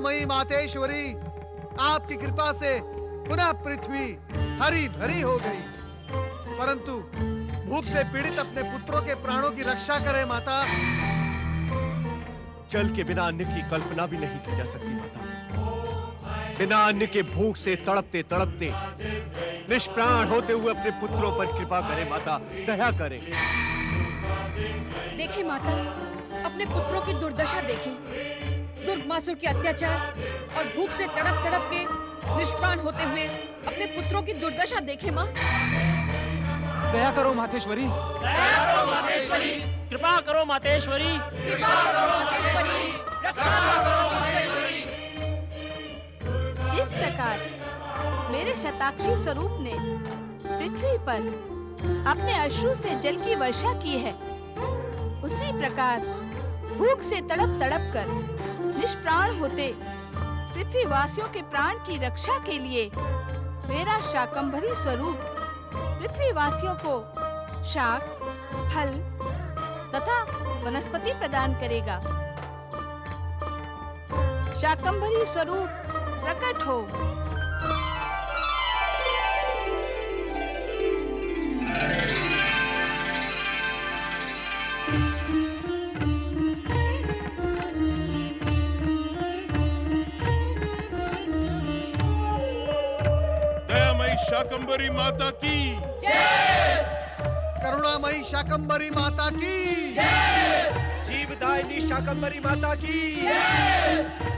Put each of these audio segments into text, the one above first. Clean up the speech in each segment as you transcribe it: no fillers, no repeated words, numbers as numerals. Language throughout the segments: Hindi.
करुणामयी मातेश्वरी, आपकी कृपा से पुनः पृथ्वी हरी भरी हो गई, परंतु भूख से पीड़ित अपने पुत्रों के प्राणों की रक्षा करें माता। जल के बिना अन्न की कल्पना भी नहीं की जा सकती माता। बिना अन्न के भूख से तड़पते तड़पते निष्प्राण होते हुए अपने पुत्रों पर कृपा करें माता, दया करें। देखें माता, अपने पुत्रों की दुर्दशा देखें। दुर्गमासुर के अत्याचार और भूख से तड़प तड़प के निष्प्राण होते हुए अपने पुत्रों की दुर्दशा देखें माँ। दया करो मातेश्वरी, दया करो मातेश्वरी, कृपा करो मातेश्वरी, कृपा करो मातेश्वरी, रक्षा करो मातेश्वरी। जिस प्रकार मेरे शताक्षी स्वरूप ने पृथ्वी पर अपने अश्रु से जल की वर्षा की है, उसी प्रकार भूख से तड़प तड़प कर निष्प्राण होते पृथ्वीवासियों के प्राण की रक्षा के लिए मेरा शाकंभरी स्वरूप पृथ्वीवासियों को शाक, फल तथा वनस्पति प्रदान करेगा। शाकंभरी स्वरूप प्रकट हो। दयामयी शाकंभरी माता की जय। करुणामयी शाकंभरी माता की जय। जीवदायिनी शाकंभरी माता की जय।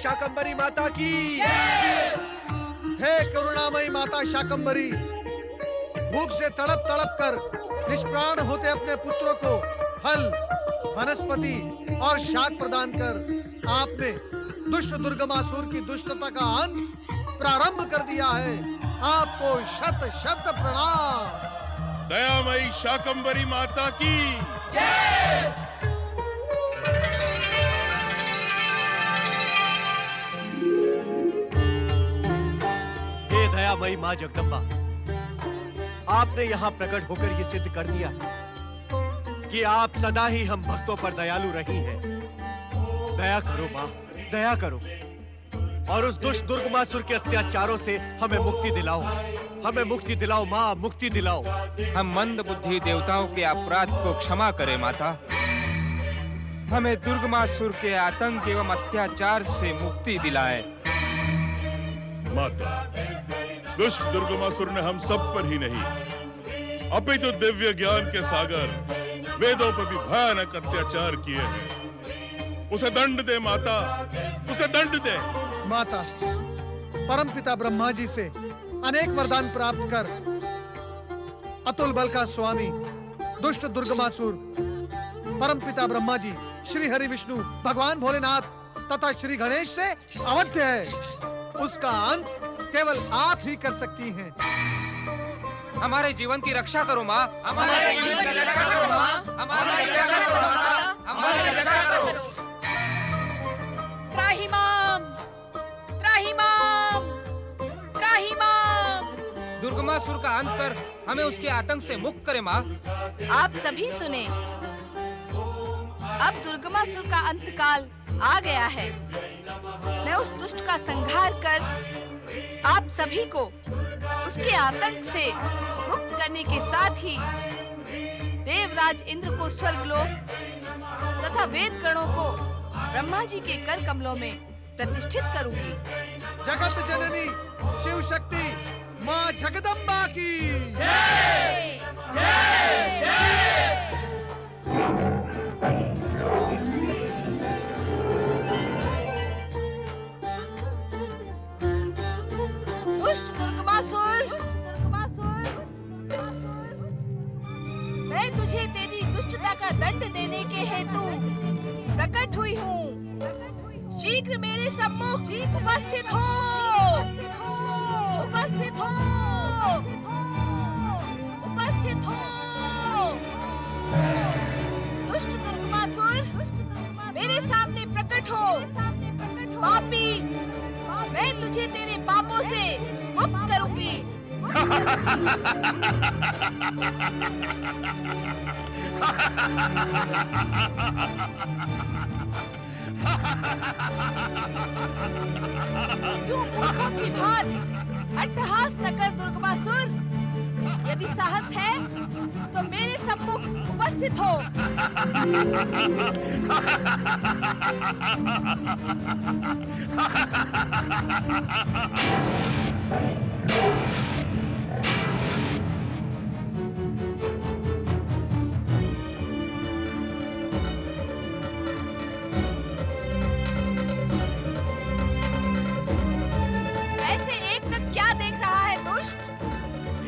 शाकंभरी माता की जय। हे करुणामयी माता शाकंभरी, भूख से तड़प तड़प कर निष्प्राण होते अपने पुत्रों को फल, वनस्पति और शाक प्रदान कर आपने दुष्ट दुर्गमासुर की दुष्टता का अंत प्रारंभ कर दिया है। आपको शत शत प्रणाम। दयामयी शाकंभरी माता की जय। दयामयी माँ जगदम्बा, आपने यहाँ प्रकट होकर ये सिद्ध कर दिया कि आप सदा ही हम भक्तों पर दयालु रही हैं। दया करो माँ, दया करो और उस दुष्ट दुर्गमासुर के अत्याचारों से हमें मुक्ति दिलाओ। हमें मुक्ति दिलाओ माँ, मुक्ति दिलाओ। हम मंद बुद्धि देवताओं के अपराध को क्षमा करें माता। हमें दुर्गमासुर के आतंक एवं अत्याचार से मुक्ति दिलाए। माता, दुष्ट दुर्गमासुर ने हम सब पर ही नहीं अपितु दिव्य ज्ञान के सागर वेदों पर भी भयानक अत्याचार किए हैं। उसे दंड दे माता, उसे दंड दे। माता, परमपिता ब्रह्मा जी से अनेक वरदान प्राप्त कर अतुल बल का स्वामी दुष्ट दुर्गमासुर परमपिता ब्रह्मा जी, श्री हरि विष्णु, भगवान भोलेनाथ तथा श्री गणेश से अवध्य है। उसका अंत केवल आप ही कर सकती हैं। हमारे जीवन की रक्षा करो माँ, हमारे जीवन की रक्षा करो माँ, हमारी रक्षा करो माता, हमारी रक्षा करो। त्राहिमाम, त्राहिमाम, त्राहिमाम। दुर्गमासुर का अंत कर हमें उसके आतंक से मुक्त करे माँ। आप सभी सुने, अब दुर्गमासुर का अंतकाल आ गया है। मैं उस दुष्ट का संहार कर आप सभी को उसके आतंक से मुक्त करने के साथ ही देवराज इंद्र को स्वर्गलोक तथा वेद गणों को ब्रह्मा जी के कर कमलों में प्रतिष्ठित करूंगी। जगत जननी शिव शक्ति माँ जगदम्बा की दुष्ट दुर्गमासुर, मैं तुझे तेरी दुष्टता का दंड देने के हेतु प्रकट हुई हूँ। शीघ्र मेरे सम्मुख उपस्थित हो, उपस्थित हो, उपस्थित हो। दुष्ट दुर्गमासुर, मेरे सामने प्रकट हो। पापी, मैं तुझे तेरे पापों से मुक्त करूंगी। यूं मूर्खों की भांति अट्टहास न कर दुर्गमासुर। यदि साहस है तो मेरे सम्मुख उपस्थित हो। ऐसे एकटक क्या देख रहा है दुष्ट?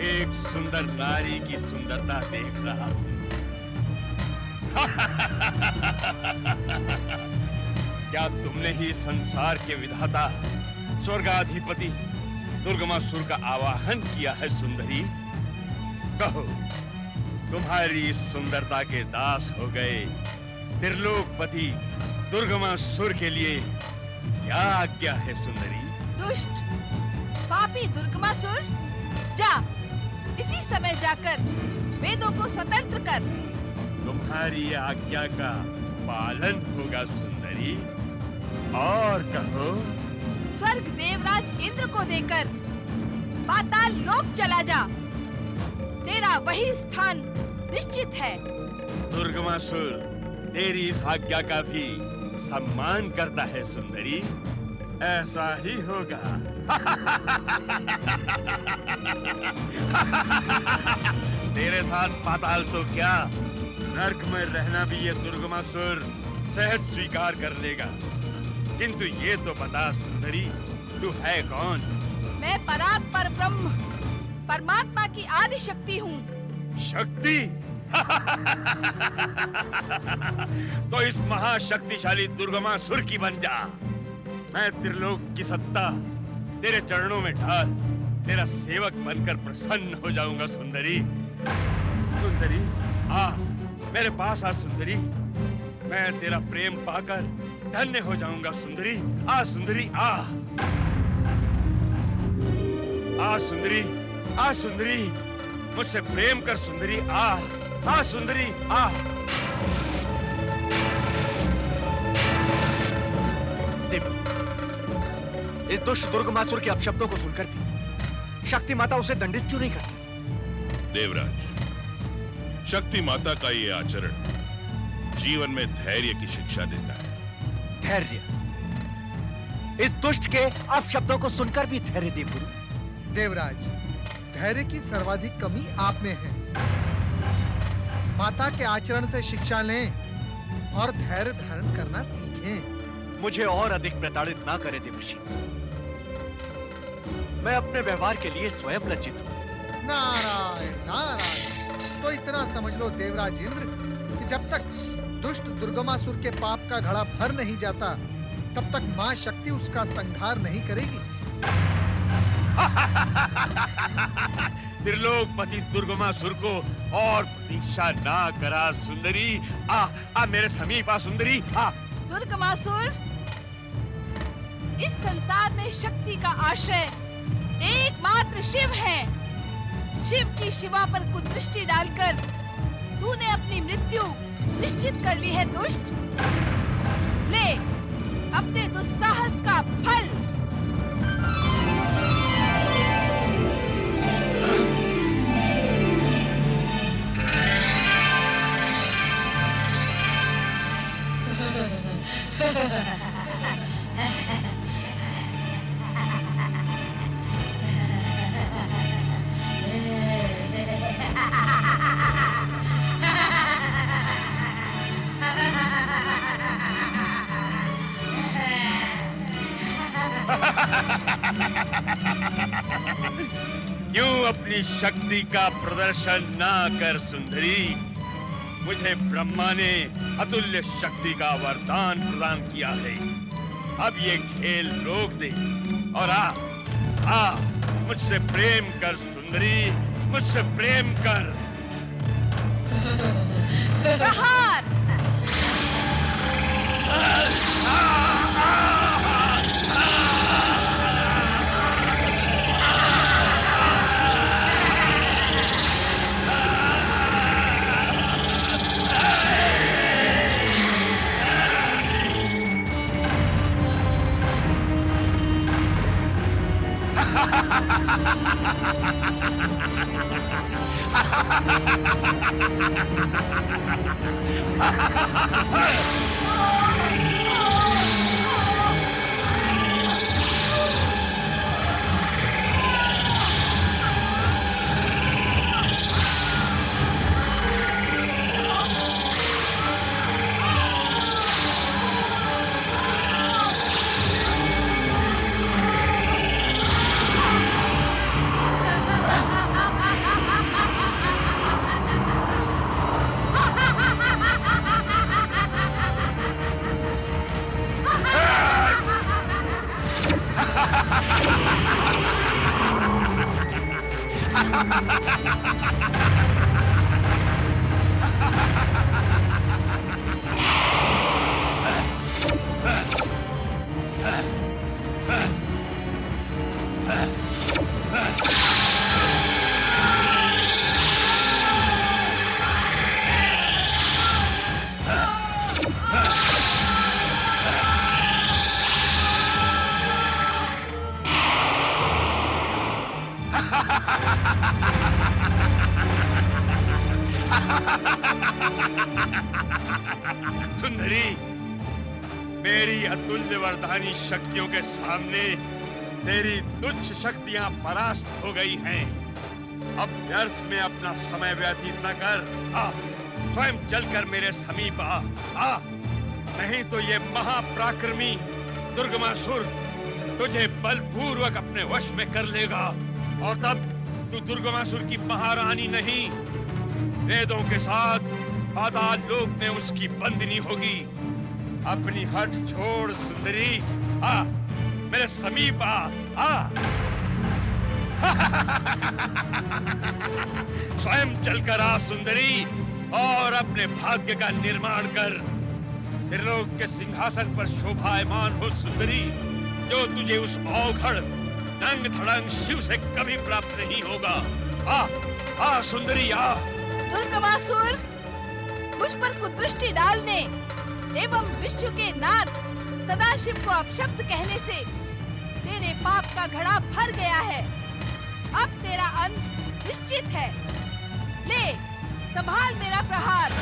एक सुंदर नारी की सुंदरता देख रहा हूं। क्या तुमने ही संसार के विधाता स्वर्गाधिपति दुर्गमासुर का आवाहन किया है सुंदरी? कहो, तुम्हारी इस सुंदरता के दास हो गए त्रिलोकपति दुर्गमासुर के लिए क्या आज्ञा है सुंदरी? दुष्ट पापी दुर्गमासुर, जा इसी समय जाकर वेदों को स्वतंत्र कर। तुम्हारी आज्ञा का पालन होगा सुंदरी। और कहो। स्वर्ग देवराज इंद्र को देकर पाताल लोक चला जा। तेरा वही स्थान निश्चित है। दुर्गमासुर तेरी इस आज्ञा का भी सम्मान करता है सुंदरी। ऐसा ही होगा। तेरे साथ पाताल तो क्या, नर्क में रहना भी ये दुर्गमासुर सहज स्वीकार कर लेगा। किंतु ये तो बता सुंदरी, तू है कौन? मैं परात्पर ब्रह्म परमात्मा की आदि शक्ति हूँ। शक्ति? तो इस महाशक्तिशाली दुर्गमासुर की बन जा। मैं त्रिलोक की सत्ता तेरे चरणों में ढाल तेरा सेवक बनकर प्रसन्न हो जाऊंगा सुंदरी। सुंदरी आ, मेरे पास आ सुंदरी। मैं तेरा प्रेम पाकर धन्य हो जाऊंगा सुंदरी। आ सुंदरी आ। आ सुंदरी, आ सुंदरी, मुझसे प्रेम कर सुंदरी। आ, आ सुंदरी आ। इस दुष्ट दुर्गमासुर के अपशब्दों को सुनकर भी शक्ति माता उसे दंडित क्यों नहीं करती? देवराज, शक्ति माता का ये आचरण जीवन में धैर्य की शिक्षा देता है। धैर्य? इस दुष्ट के अपशब्दों को सुनकर भी धैर्य दे गुरु। देवराज, धैर्य की सर्वाधिक कमी आप में है। माता के आचरण से शिक्षा लें और धैर्य धारण करना सीखें। मुझे और अधिक प्रताड़ित ना करें देवर्षि। मैं अपने व्यवहार के लिए स्वयं लज्जित हूँ। नारायण नारायण। तो इतना समझ लो देवराज इंद्र कि जब तक दुष्ट दुर्गमासुर के पाप का घड़ा भर नहीं जाता, तब तक मां शक्ति उसका संहार नहीं करेगी। त्रिलोकपति दुर्गमासुर को और प्रतीक्षा ना करा सुंदरी। आ, आ मेरे समीप आ सुंदरी आ। दुर्गमासुर, इस संसार में शक्ति का आश्रय एकमात्र शिव है। शिव की शिवा पर कुदृष्टि डालकर तूने अपनी मृत्यु निश्चित कर ली है दुष्ट। ले अपने दुस्साहस का फल। क्यों अपनी शक्ति का प्रदर्शन ना कर सुंदरी? मुझे ब्रह्मा ने अतुल्य शक्ति का वरदान प्रदान किया है। अब ये खेल रोक दे और आ मुझसे प्रेम कर सुंदरी, मुझसे प्रेम कर। प्रहार। सुंदरी, मेरी अतुल्य वरदानी शक्तियों के सामने तेरी तुच्छ शक्तियां परास्त हो गई हैं। अब व्यर्थ में अपना समय व्यतीत न कर। स्वयं चलकर मेरे समीप आ। नहीं तो ये महापराक्रमी दुर्गमासुर तुझे बलपूर्वक अपने वश में कर लेगा और तब तू दुर्गमासुर की महारानी नहीं, वेदों के साथ पाताल लोक में उसकी बंदिनी होगी। अपनी हट छोड़ सुंदरी, मेरे समीप आ। स्वयं चलकर आ सुंदरी और अपने भाग्य का निर्माण कर। त्रिलोक के सिंहासन पर शोभायमान हो सुंदरी, जो तुझे उस औघड़ नंग धड़ंग शिव से कभी प्राप्त नहीं होगा। आ सुंदरी आ। दुर्गमासुर, मुझ पर कुदृष्टि डालने एवं विश्व के नाथ सदाशिव को अपशब्द कहने से तेरे पाप का घड़ा भर गया है। अब तेरा अंत निश्चित है। ले संभाल मेरा प्रहार।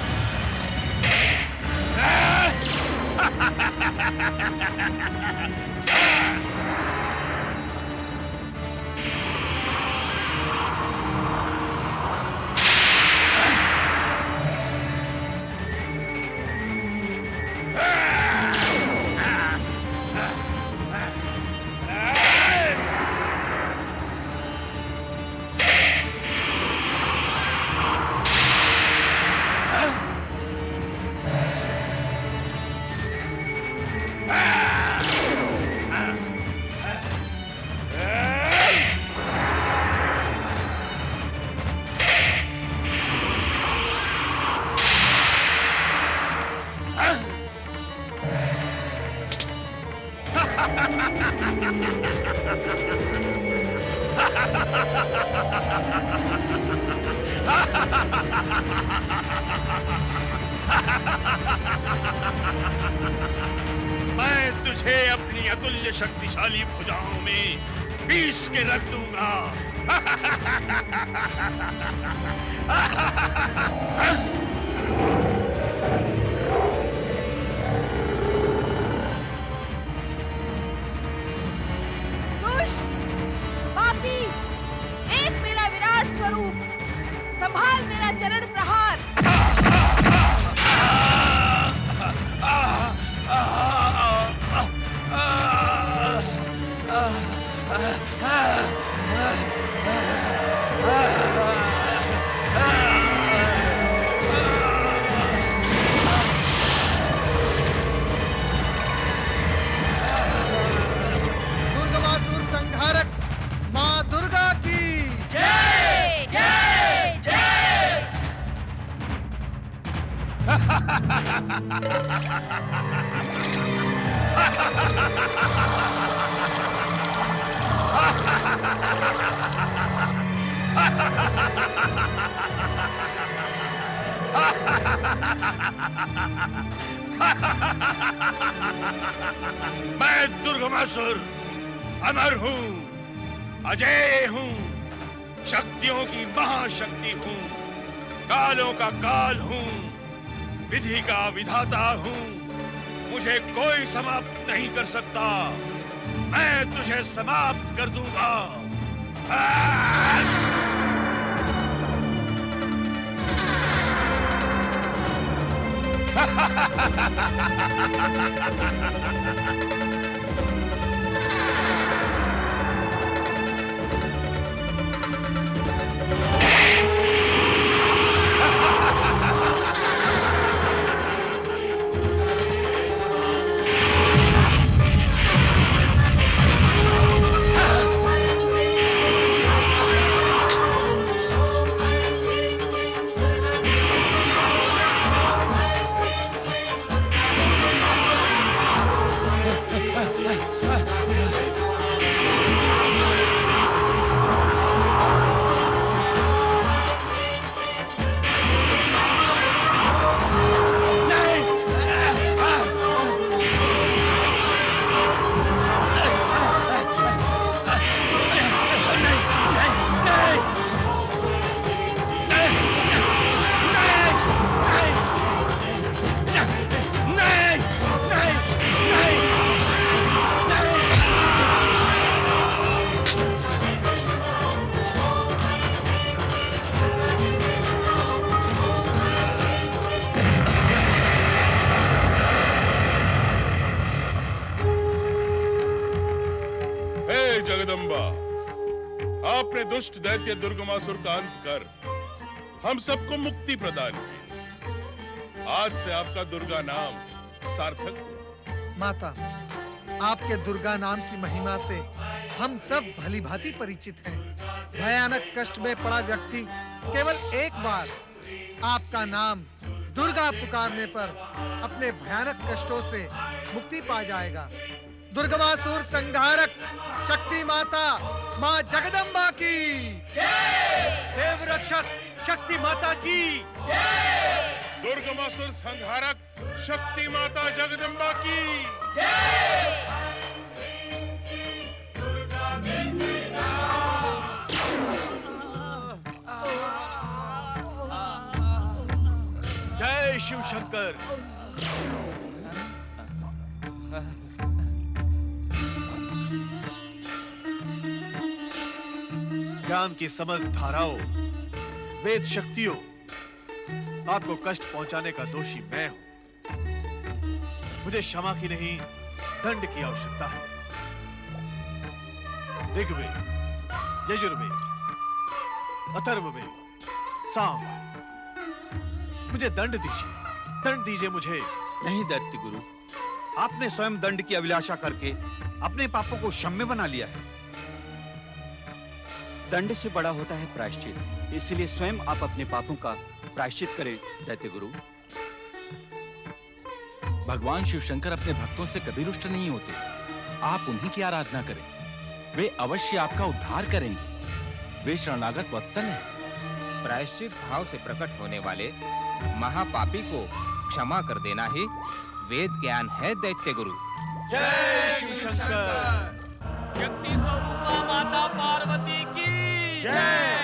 मैं तुझे अपनी अतुल्य शक्तिशाली भुजाओं में पीस के रख दूंगा। दुष्ट, पापी, देख मेरा विराट स्वरूप, संभाल मेरा चरण प्रहार। दुर्गमासुर संहारक माँ दुर्गा की जय जय जय। मैं दुर्गमासुर अमर हूँ, अजय हूँ, शक्तियों की महाशक्ति हूँ, कालों का काल हूँ, विधि का विधाता हूँ। मुझे कोई समाप्त नहीं कर सकता। मैं तुझे समाप्त कर दूंगा। जगदम्बा, आपने दुष्ट दैत्य दुर्गमासुर का अंत कर हम सबको मुक्ति प्रदान की। आज से आपका दुर्गा नाम सार्थक हुआ। माता, आपके दुर्गा नाम की महिमा से हम सब भली भांति परिचित हैं। भयानक कष्ट में पड़ा व्यक्ति केवल एक बार आपका नाम दुर्गा पुकारने पर अपने भयानक कष्टों से मुक्ति पा जाएगा। दुर्गमासुर संहारक शक्ति माता माँ जगदम्बा की देव रक्षक शक्ति माता की, दुर्गमासुर संहारक शक्ति माता जगदम्बा की। जय शिव शंकर। ज्ञान की समस्त धाराओं, वेद शक्तियों, आपको कष्ट पहुंचाने का दोषी मैं हूं। मुझे क्षमा की नहीं, दंड की आवश्यकता है। ऋग्वेद, यजुर्वेद, अथर्ववेद, साम, मुझे दंड दीजिए, दंड दीजिए मुझे। नहीं दैत्य गुरु, आपने स्वयं दंड की अभिलाषा करके अपने पापों को क्षम्य बना लिया है। दंड से बड़ा होता है प्रायश्चित, इसलिए स्वयं आप अपने पापों का प्रायश्चित करें दैत्य गुरु। भगवान शिव शंकर अपने भक्तों से कभी रुष्ट नहीं होते। आप उन्हीं की आराधना करें, वे अवश्य आपका उद्धार करेंगे। वे शरणागत वत्सल हैं। प्रायश्चित भाव से प्रकट होने वाले महापापी को क्षमा कर देना ही वेद ज्ञान है दैत्य गुरु। जय शिव शंकर। शक्ति स्वरूपा माता पार्वती की जय।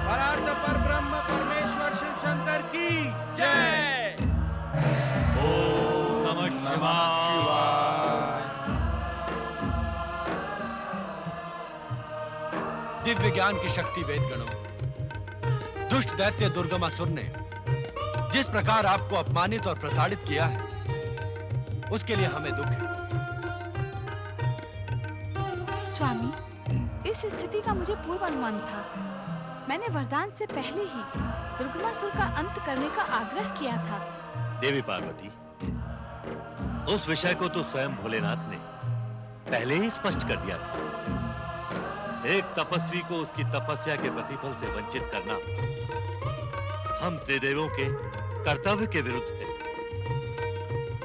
परार्थ पर ब्रह्म परमेश्वर शिव शंकर की जय। ओम नमः शिवाय। दिव्य ज्ञान की शक्ति वेद गणों, दुष्ट दैत्य दुर्गमासुर ने जिस प्रकार आपको अपमानित और प्रताड़ित किया है, उसके लिए हमें दुख है। स्वामी, इस स्थिति का मुझे पूर्व अनुमान था। मैंने वरदान से पहले ही दुर्गमासुर का अंत करने का आग्रह किया था। देवी पार्वती, उस विषय को तो स्वयं भोलेनाथ ने पहले ही स्पष्ट कर दिया था। एक तपस्वी को उसकी तपस्या के प्रतिफल से वंचित करना हम त्रिदेवों के कर्तव्य के विरुद्ध है।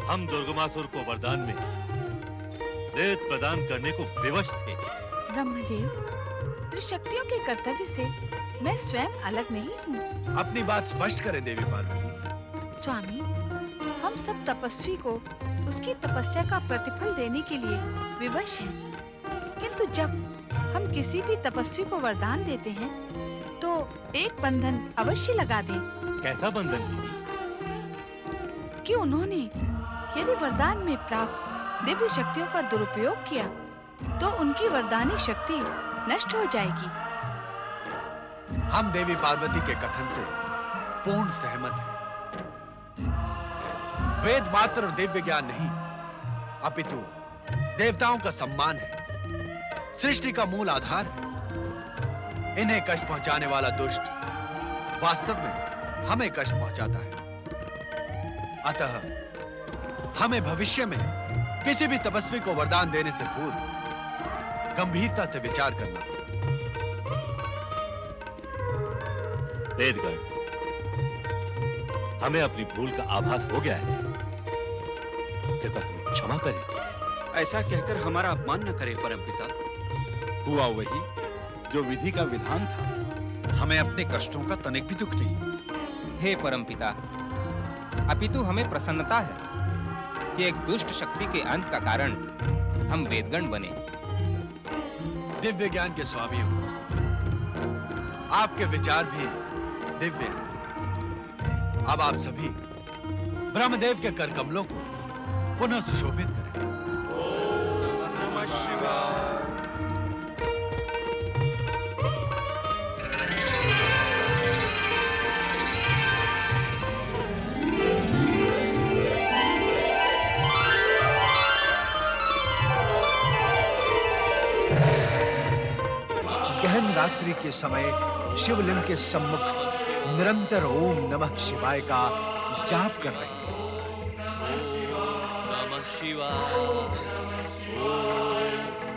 हम दुर्गमासुर को वरदान में वेद प्रदान करने को विवश थे। ब्रह्मदेव, त्रिशक्तियों के कर्तव्य से मैं स्वयं अलग नहीं हूँ। अपनी बात स्पष्ट करें देवी पार्वती। स्वामी, हम सब तपस्वी को उसकी तपस्या का प्रतिफल देने के लिए विवश हैं। किंतु जब हम किसी भी तपस्वी को वरदान देते हैं, तो एक बंधन अवश्य लगा दें। कैसा बंधन दीदी? कि उन्होंने यदि वरदान में प्राप्त दिव्य शक्तियों का दुरुपयोग किया, तो उनकी वरदानी शक्ति नष्ट हो जाएगी। हम देवी पार्वती के कथन से पूर्ण सहमत हैं। वेद मात्र और दिव्य ज्ञान नहीं, अपितु देवताओं का सम्मान है, सृष्टि का मूल आधार है। इन्हें कष्ट पहुंचाने वाला दुष्ट वास्तव में हमें कष्ट पहुंचाता है। अतः हमें भविष्य में किसी भी तपस्वी को वरदान देने से पूर्व गंभीरता से विचार करना। वेदगण, हमें अपनी भूल का आभास हो गया है। कृपया हमें क्षमा करें। ऐसा कहकर हमारा अपमान न करें परमपिता। हुआ वही जो विधि का विधान था। हमें अपने कष्टों का तनिक भी दुख नहीं। हे परमपिता, अपितु हमें प्रसन्नता है कि एक दुष्ट शक्ति के अंत का कारण हम वेदगण बने। दिव्य ज्ञान के स्वामी हो, आपके विचार भी दिव्य हैं। अब आप सभी ब्रह्मदेव के कर कमलों को पुनः सुशोभित करें। नमः शिवाय। गहन रात्रि के समय शिवलिंग के सम्मुख निरंतर ओम नमः शिवाय का जाप कर रहे हैं। नमः शिवाय, ओम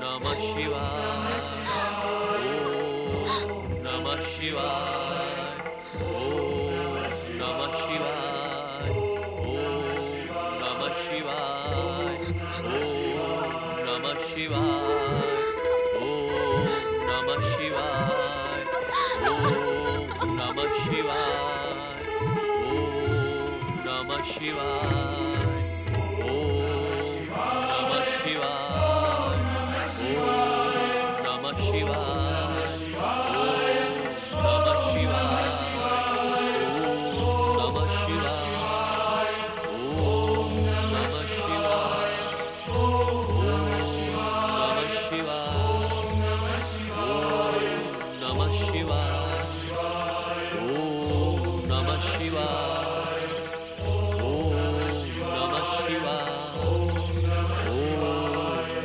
नमः शिवाय, ओम नमः शिवाय, ओम नमः शिवाय, ओम नमः शिवाय, ओम नमः शिवाय, ओम नमः शिवाय, ओम नमः शिवाय, ओम नमः शिवाय, ओम नमः शिवाय, ओम नमः शिवाय, ओम नमः शिवाय, ओम नमः शिवाय, ओम नमः शिवाय, ओम नमः शिवाय, ओम नमः शिवाय, ओम नमः शिवाय, ओम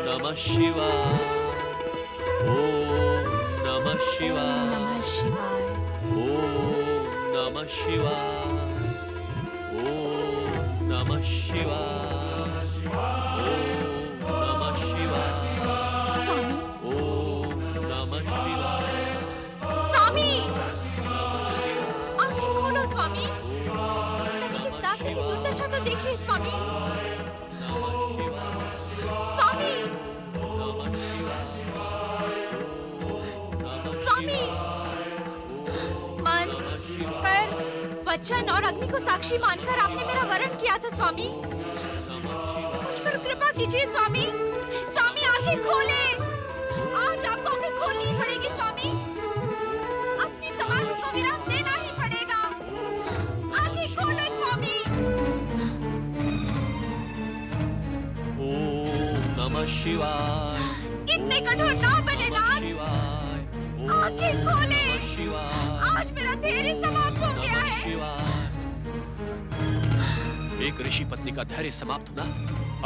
नमः शिवाय, ओम नमः शिवाय, नमः शिवाय। ओम नमः शिवाय, ओम नमः शिवाय, ओम नमः शिवाय, ओम नमः शिवाय, स्वामी, आंखें खोलो स्वामी। कहीं इस दास की दुर्दशा तो देखिए स्वामी। स्वामी, स्वामी, मन, पैर, वचन और अग्नि को साक्षी मानकर आपने मेरा वरण किया था स्वामी। मुझ पर कृपा कीजिए स्वामी। स्वामी आंखें खोले। आज आपको आंखें खोलनी पड़ेगी स्वामी। अपनी समाधि को विराम देना ही पड़ेगा। आंखें खोलो स्वामी। ओम नमः शिवाय। इतने कठोर ना बने नाथ। शिवाय। आंखें खोले। शिवाय। आज मेरा धैर्य समाप्त हो गया है। एक ऋषि पत्नी का धैर्य समाप्त होना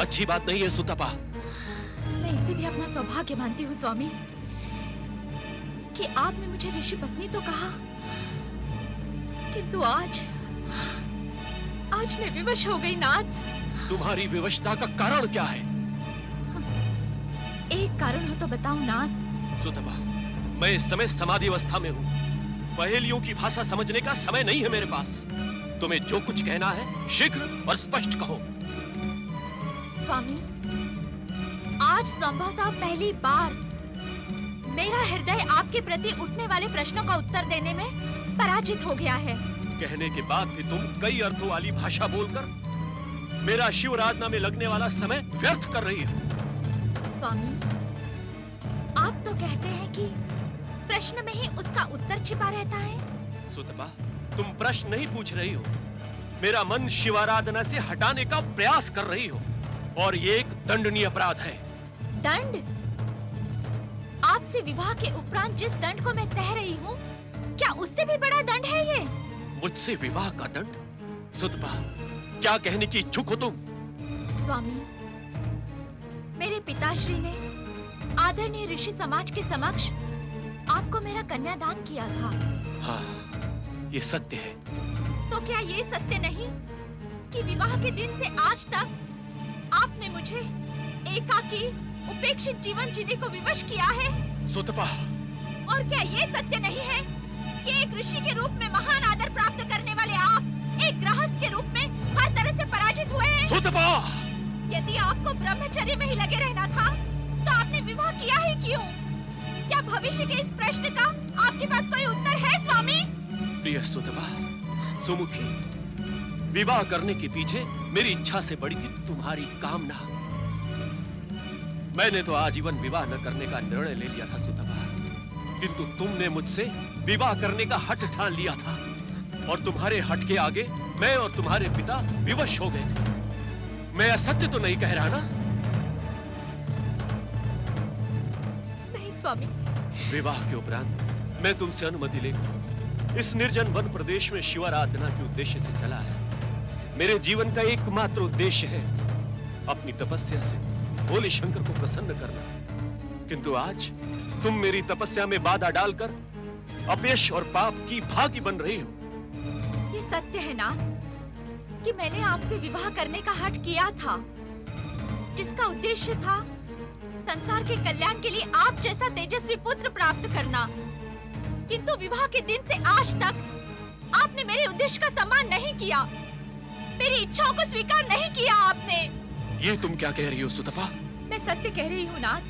अच्छी बात नहीं है सुतपा। मैं इसे भी अपना सौभाग्य मानती हूँ स्वामी कि आपने मुझे ऋषि पत्नी तो कहा, किंतु आज मैं विवश हो गई नाथ। तुम्हारी विवशता का कारण क्या है? एक कारण हो तो बताओ नाथ। सुतपा, मैं इस समय समाधि अवस्था में हूँ। पहेलियों की भाषा समझने का समय नहीं है मेरे पास। तुम्हें जो कुछ कहना है शीघ्र और स्पष्ट कहो। स्वामी, आज संभवतः पहली बार मेरा हृदय आपके प्रति उठने वाले प्रश्नों का उत्तर देने में पराजित हो गया है। कहने के बाद भी तुम कई अर्थों वाली भाषा बोलकर मेरा शिव आराधना में लगने वाला समय व्यर्थ कर रही हो। स्वामी, आप तो कहते हैं कि प्रश्न में ही उसका उत्तर छिपा रहता है। सुतपा, तुम प्रश्न नहीं पूछ रही हो, मेरा मन शिवाराधना से हटाने का प्रयास कर रही हो, और ये एक दंडनीय अपराध है। दंड? आपसे विवाह के उपरांत जिस दंड को मैं सह रही हूँ, क्या उससे भी बड़ा दंड है ये? मुझसे विवाह का दंड? सुतपा, क्या कहने की इच्छुक हो तुम? स्वामी, मेरे पिताश्री ने आदरणीय ऋषि समाज के समक्ष आपको मेरा कन्यादान किया था। हाँ, ये सत्य है। तो क्या ये सत्य नहीं कि विवाह के दिन से आज तक आपने मुझे एकाकी उपेक्षित जीवन जीने को विवश किया है? सुतपा, और क्या ये सत्य नहीं है कि एक ऋषि के रूप में महान आदर प्राप्त करने वाले आप एक गृहस्थ के रूप में हर तरह से पराजित हुए हैं? सुतपा! यदि आपको ब्रह्मचर्य में ही लगे रहना था, तो आपने विवाह किया ही क्यों? क्या भविष्य के इस प्रश्न का आपके पास कोई उत्तर है स्वामी? प्रिय सुतपा, सुमुखी, विवाह करने के पीछे मेरी इच्छा से बड़ी थी तुम्हारी कामना। मैंने तो आजीवन विवाह न करने का निर्णय ले लिया था सुतपा, किंतु तुमने मुझसे विवाह करने का हठ ठान लिया था, और तुम्हारे हठ के आगे मैं और तुम्हारे पिता विवश हो गए थे। मैं असत्य तो नहीं कह रहा ना? नहीं स्वामी। विवाह के उपरांत मैं तुमसे अनुमति लेकर इस निर्जन वन प्रदेश में शिवाराधना के उद्देश्य से चला है। मेरे जीवन का एकमात्र उद्देश्य है अपनी तपस्या से भोले शंकर को प्रसन्न करना, किंतु आज तुम मेरी तपस्या में बाधा डालकर अपयश और पाप की भागी बन रही हो। ये सत्य है ना कि मैंने आपसे विवाह करने का हठ किया था, जिसका उद्देश्य था संसार के कल्याण के लिए आप जैसा तेजस्वी पुत्र प्राप्त करना, किंतु विवाह के दिन से आज तक आपने मेरे उद्देश्य का सम्मान नहीं किया, मेरी इच्छाओं को स्वीकार नहीं किया आपने। ये तुम क्या कह रही हो सुतपा? मैं सत्य कह रही हूँ नाथ।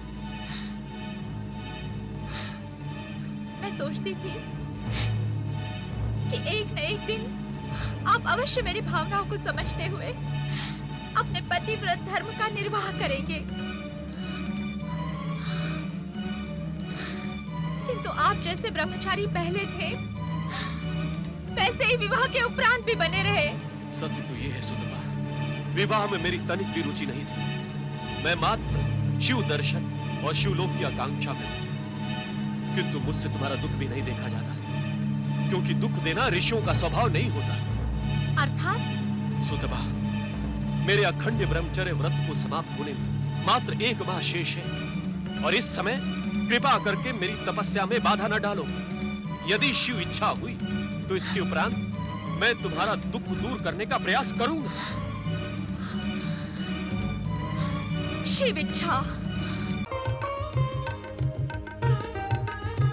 मैं सोचती थी कि एक न एक दिन आप अवश्य मेरी भावनाओं को समझते हुए अपने पतिव्रत धर्म का निर्वाह करेंगे, किंतु आप जैसे ब्रह्मचारी पहले थे, वैसे ही विवाह के उपरांत भी बने रहे। सत्य तो ये है सुतपा, विवाह में मेरी तनिक भी रुचि नहीं थी। मैं मात्र शिव दर्शन और शिवलोक की आकांक्षा में हूं, किंतु मुझसे तुम्हारा दुख भी नहीं देखा जाता, क्योंकि दुख देना ऋषियों का स्वभाव नहीं होता। अर्थात? सुतपा, मेरे अखंड ब्रह्मचर्य व्रत को समाप्त होने में मात्र 1 माह शेष है, और इस समय कृपा करके मेरी तपस्या में बाधा न डालो। यदि शिव इच्छा हुई तो इसके उपरांत मैं तुम्हारा दुख दूर करने का प्रयास करूंगा। शिव इच्छा?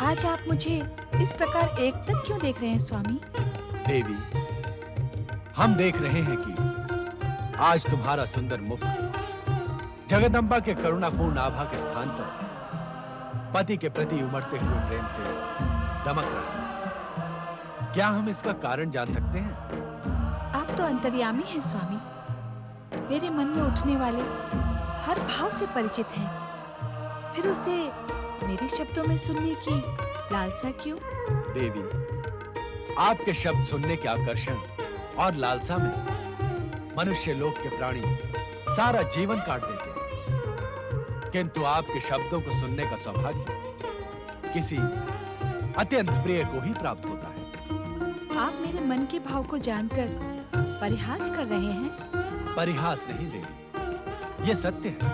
आज आप मुझे इस प्रकार एक तक क्यों देख रहे हैं स्वामी? देवी, हम देख रहे हैं कि आज तुम्हारा सुंदर मुख जगदम्बा के करुणापूर्ण आभा के स्थान पर पति के प्रति उमड़ते हुए प्रेम से दमक रहा है। क्या हम इसका कारण जान सकते हैं? तो अंतर्यामी है स्वामी। मेरे मन में उठने वाले हर भाव से परिचित हैं। फिर उसे मेरे शब्दों में सुनने की लालसा क्यों? देवी, आपके शब्द सुनने के आकर्षण और लालसा में मनुष्य लोक के प्राणी सारा जीवन काट देते हैं, किंतु आपके शब्दों को सुनने का सौभाग्य किसी अत्यंत प्रिय को ही प्राप्त होता है। आप मेरे मन के भाव को जानकर परिहास कर रहे हैं? परिहास नहीं देवी, ये सत्य है,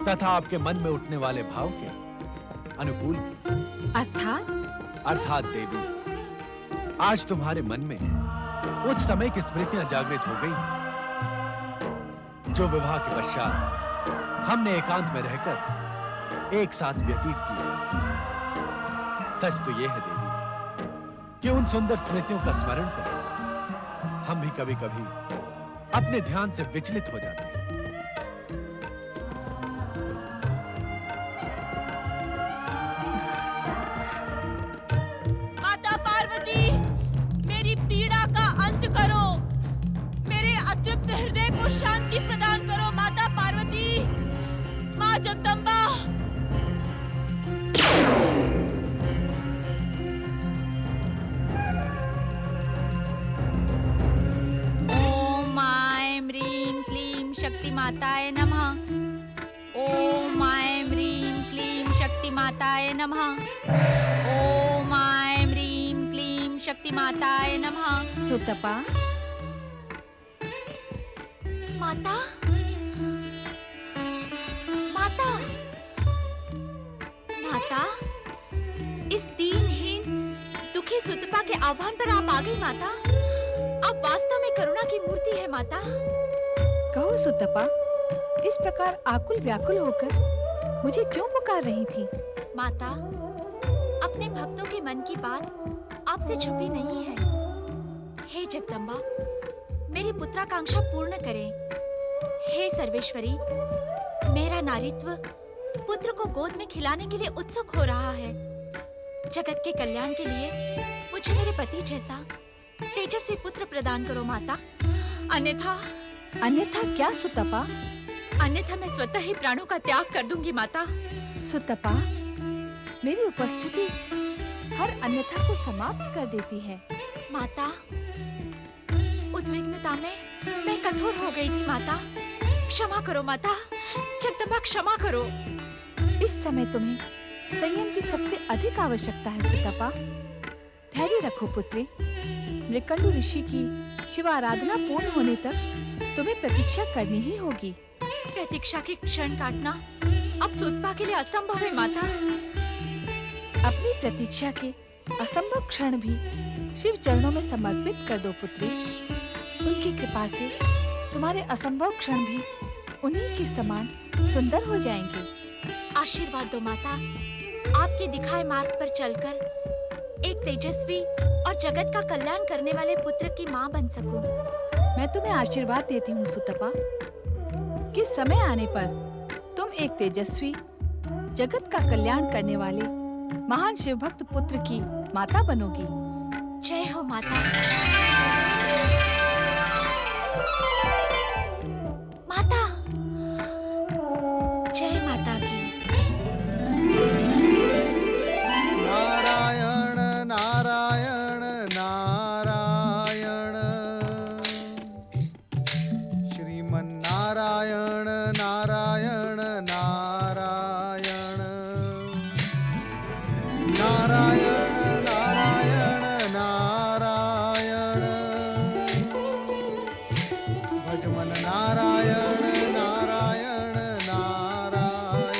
तथा आपके मन में उठने वाले भाव के अनुकूल। अर्थात देवी, आज तुम्हारे मन में उस समय की स्मृतियां जागृत हो गई हैं, जो विवाह के पश्चात हमने एकांत में रहकर एक साथ व्यतीत किए। सच तो यह है देवी कि उन सुंदर स्मृतियों का स्मरण कर हम भी कभी-कभी अपने ध्यान से विचलित हो जाते हैं। माता पार्वती, मेरी पीड़ा का अंत करो, मेरे अतृप्त हृदय को शांति प्रदान करो। माता पार्वती, माँ जगदम्बा। ओम ऐं ह्रीं क्लीं शक्ति माताय नमः। ओम ऐं ह्रीं क्लीं शक्ति माताय नमः। ओम ऐं ह्रीं क्लीं शक्ति माताय नमः। सुतपा, माता, माता, माता, इस दीनहीन दुखी सुतपा के आह्वान पर आप आ गई माता। आप वास्तव में करुणा की मूर्ति है माता। कहो सुतपा, इस प्रकार आकुल व्याकुल होकर मुझे क्यों पुकार रही थी? माता, अपने भक्तों के मन की बात आपसे छुपी नहीं है। हे जगदम्बा, मेरी पुत्राकांक्षा पूर्ण करें। हे सर्वेश्वरी, मेरा नारीत्व पुत्र को गोद में खिलाने के लिए उत्सुक हो रहा है। जगत के कल्याण के लिए मुझे मेरे पति जैसा तेजस्वी पुत्र प्रदान करो माता। अन्यथा क्या सुतपा? अन्यथा मैं स्वतः ही प्राणों का त्याग कर दूंगी माता। सुतपा, मेरी उपस्थिति हर अन्यथा को समाप्त कर देती है। माता, उद्विग्नता में मैं कठोर हो गई थी माता। क्षमा करो माता, जगदम्बा क्षमा करो। इस समय तुम्हें संयम की सबसे अधिक आवश्यकता है सुतपा। धैर्य रखो पुत्री। मृकंडु ऋषि की शिव आराधना पूर्ण होने तक तुम्हें प्रतीक्षा करनी ही होगी। प्रतीक्षा के क्षण काटना अब सुतपा के लिए असंभव है माता। अपनी प्रतीक्षा के असंभव क्षण भी शिव चरणों में समर्पित कर दो पुत्री। उनकी कृपा से तुम्हारे असंभव क्षण भी उन्हीं के समान सुंदर हो जाएंगे। आशीर्वाद दो माता, आपके दिखाए मार्ग पर चलकर एक तेजस्वी और जगत का कल्याण करने वाले पुत्र की माँ बन सकूं। मैं तुम्हें आशीर्वाद देती हूँ सुतपा कि समय आने पर तुम एक तेजस्वी जगत का कल्याण करने वाले महान शिव भक्त पुत्र की माता बनोगी। जय हो माता। माता, जय माता की। नारायण नारायण नारायण, श्रीमन नारायण नारायण नारायण, नारायण नारायण नारायण, भजमन नारायण नारायण नारायण,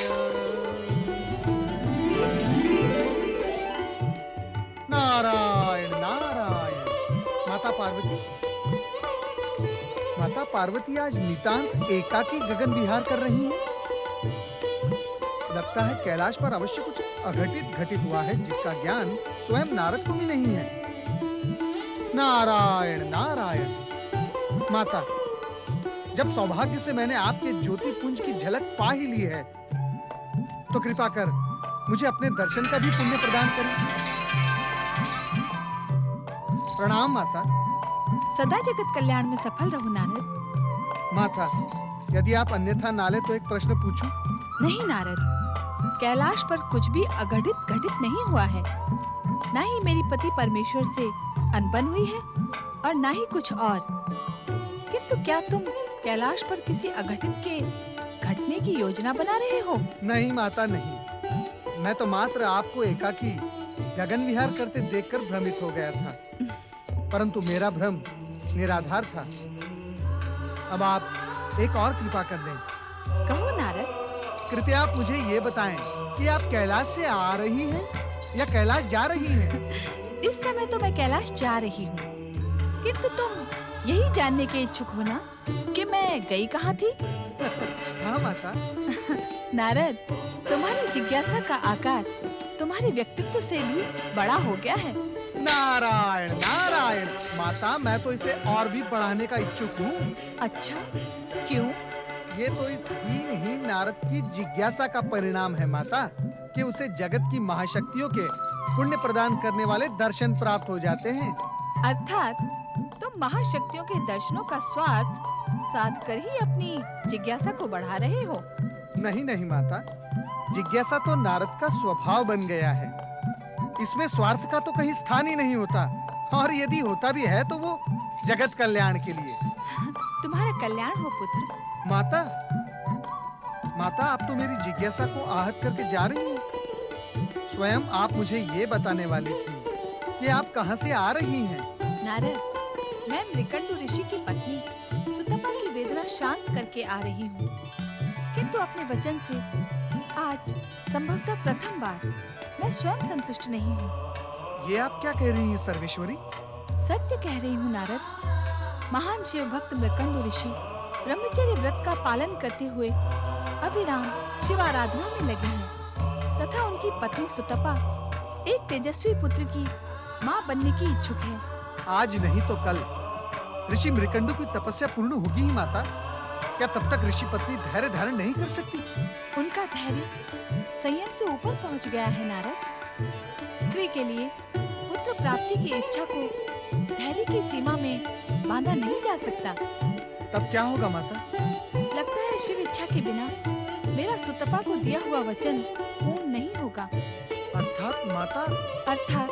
नारायण नारायण। माता पार्वती, माता पार्वती आज नितांत एकाकी गगन विहार कर रही हैं। लगता है कैलाश पर अवश्य कुछ अघटित घटित हुआ है, जिसका ज्ञान स्वयं नारद को भी नहीं है। नारायण नारायण। माता, जब सौभाग्य से मैंने आपके ज्योति पुंज की झलक पा ही ली है, तो कृपा कर मुझे अपने दर्शन का भी पुण्य प्रदान करें। प्रणाम माता। सदा जगत कल्याण में सफल रहो नारद। माता, यदि आप अन्यथा ना ले तो एक प्रश्न पूछूं? नहीं नारद, कैलाश पर कुछ भी अघटित घटित नहीं हुआ है। ना ही मेरी पति परमेश्वर से अनबन हुई है और ना ही कुछ और। किंतु क्या तुम कैलाश पर किसी अघटित के घटने की योजना बना रहे हो? नहीं माता, नहीं। मैं तो मात्र आपको एकाकी गगन विहार करते देखकर भ्रमित हो गया था, परंतु मेरा भ्रम निराधार था। अब आप एक और कृपा कर दें। कहो नारद। कृपया आप मुझे ये बताएं कि आप कैलाश से आ रही हैं या कैलाश जा रही हैं? इस समय तो मैं कैलाश जा रही हूँ, किंतु तुम यही जानने के इच्छुक हो ना कि मैं गई कहाँ थी? हाँ माता। नारद, तुम्हारी जिज्ञासा का आकार तुम्हारे व्यक्तित्व से भी बड़ा हो गया है। नारायण नारायण माता, मैं तो इसे और भी बढ़ाने का इच्छुक हूँ। अच्छा, क्यों? ये तो इस हीन नारद की जिज्ञासा का परिणाम है माता, कि उसे जगत की महाशक्तियों के पुण्य प्रदान करने वाले दर्शन प्राप्त हो जाते हैं। अर्थात तुम महाशक्तियों के दर्शनों का स्वार्थ साध कर ही अपनी जिज्ञासा को बढ़ा रहे हो। नहीं नहीं माता, जिज्ञासा तो नारद का स्वभाव बन गया है। इसमें स्वार्थ का तो कहीं स्थान ही नहीं होता, और यदि होता भी है तो वो जगत कल्याण के लिए। तुम्हारा कल्याण हो पुत्र। माता, माता आप तो मेरी जिज्ञासा को आहत करके जा रही हैं। स्वयं आप मुझे ये बताने वाली थी कि आप कहाँ से आ रही हैं। नारद, मैं मृकंडु ऋषि की पत्नी सुतपा की वेदना शांत करके आ रही हूँ, किंतु अपने वचन से आज संभवतः प्रथम बार मैं स्वयं संतुष्ट नहीं हूँ। ये आप क्या कह रही हैं सर्वेश्वरी? सत्य कह रही हूँ नारद। महान शिव भक्त मृकंडु ऋषि ब्रह्मचर्य व्रत का पालन करते हुए अविराम शिव आराधना में लगे हैं, तथा उनकी पत्नी सुतपा एक तेजस्वी पुत्र की माँ बनने की इच्छुक है। आज नहीं तो कल ऋषि मृकंडु की तपस्या पूर्ण होगी ही माता। क्या तब तक ऋषि पत्नी धैर्य धारण नहीं कर सकती? उनका धैर्य संयम से ऊपर पहुँच गया है नारद। स्त्री के लिए पुत्र प्राप्ति की इच्छा को धैर्य की सीमा में बांधा नहीं जा सकता। तब क्या होगा माता? लगता है शिव इच्छा के बिना मेरा सुतपा को दिया हुआ वचन पूर्ण नहीं होगा। अर्थात माता? अर्थात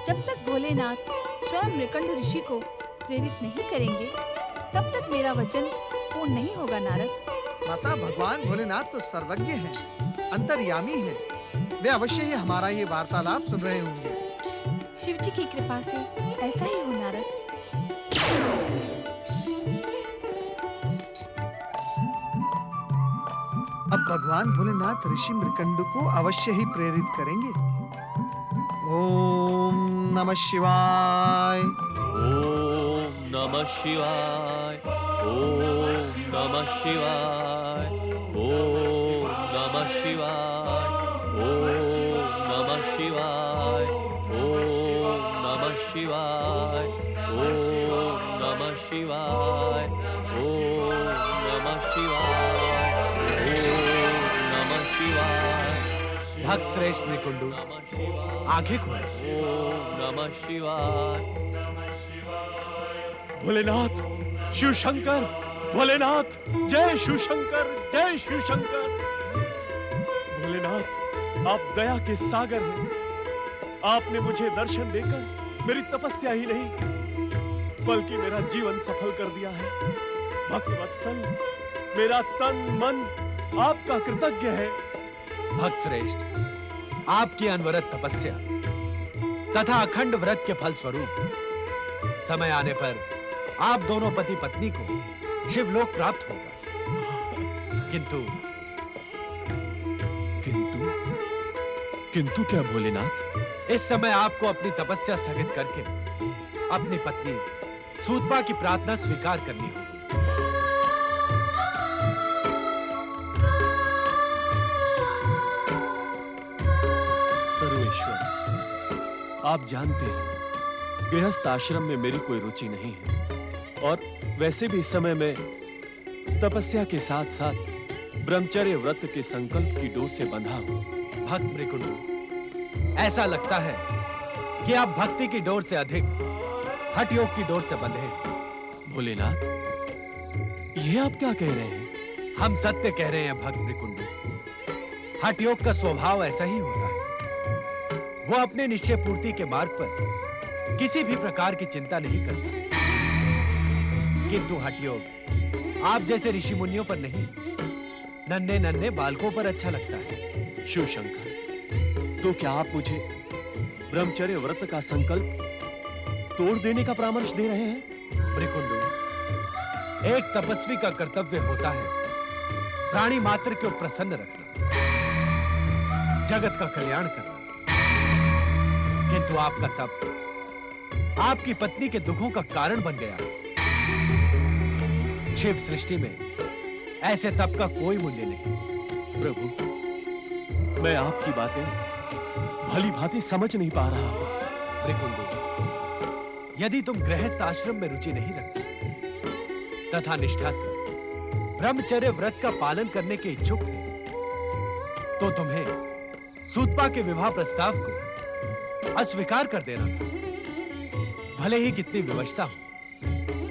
जब तक भोलेनाथ स्वयं मृकंडु ऋषि को प्रेरित नहीं करेंगे, तब तक मेरा वचन पूर्ण नहीं होगा नारद। माता, भगवान भोलेनाथ तो सर्वज्ञ हैं, अंतर्यामी हैं। वे अवश्य ही हमारा ये वार्तालाप सुन रहे होंगे। शिव जी की कृपा से ऐसा ही हो नारद। अब भगवान भोलेनाथ ऋषि मृकंडु को अवश्य ही प्रेरित करेंगे। ओम नमः शिवाय। ओम नमः शिवाय। ओम नमः शिवाय। ओम नमः शिवाय। ओम नमः शिवाय। ओम नमः शिवाय। ओम नमः शिवाय। ओम नमः शिवाय। भक्त श्रेष्ठ मृकुंडु, आंखें खोलो। ओम नमः शिवाय। भोलेनाथ, शिव शंकर, भोलेनाथ, जय शिव शंकर, जय शिव शंकर। भोलेनाथ, आप दया के सागर हैं। आपने मुझे दर्शन देकर मेरी तपस्या ही नहीं बल्कि मेरा जीवन सफल कर दिया है। भक्त वत्सल, मेरा तन मन आपका कृतज्ञ है। भक्त श्रेष्ठ, आपकी अनवरत तपस्या तथा अखंड व्रत के फल स्वरूप समय आने पर आप दोनों पति पत्नी को शिवलोक प्राप्त होगा। किंतु किंतु किंतु क्या भोलेनाथ? इस समय आपको अपनी तपस्या स्थगित करके अपनी पत्नी सूतपा की प्रार्थना स्वीकार करनी होगी। आप जानते हैं, गृहस्थ आश्रम में मेरी कोई रुचि नहीं है, और वैसे भी इस समय में तपस्या के साथ साथ ब्रह्मचर्य व्रत के संकल्प की डोर से बंधा हूं। भक्त मृकुंडु, ऐसा लगता है कि आप भक्ति की डोर से अधिक हठ योग की डोर से बंधे हैं। भोलेनाथ, ये आप क्या कह रहे हैं? हम सत्य कह रहे हैं भक्त मृकुंडू। हठ योग का स्वभाव ऐसा ही होता है। वो अपने निश्चय पूर्ति के मार्ग पर किसी भी प्रकार की चिंता नहीं करता। किंतु हठ योग आप जैसे ऋषि मुनियों पर नहीं, नन्हे नन्हे बालकों पर अच्छा लगता है। शिव शंकर, तो क्या आप मुझे ब्रह्मचर्य व्रत का संकल्प तोड़ देने का परामर्श दे रहे हैं? मृकुंडू, एक तपस्वी का कर्तव्य होता है प्राणी मात्र को प्रसन्न रखना, जगत का कल्याण करना। किंतु आपका तप आपकी पत्नी के दुखों का कारण बन गया। शिव सृष्टि में ऐसे तप का कोई मूल्य नहीं। प्रभु, मैं आपकी बातें भली भांति समझ नहीं पा रहा हूं। मृकुंडू, यदि तुम गृहस्थ आश्रम में रुचि नहीं रखते तथा निष्ठा से ब्रह्मचर्य व्रत का पालन करने के इच्छुक थे, तो तुम्हें सूतपा के विवाह प्रस्ताव को अस्वीकार कर देना था, भले ही कितनी विवशता हो।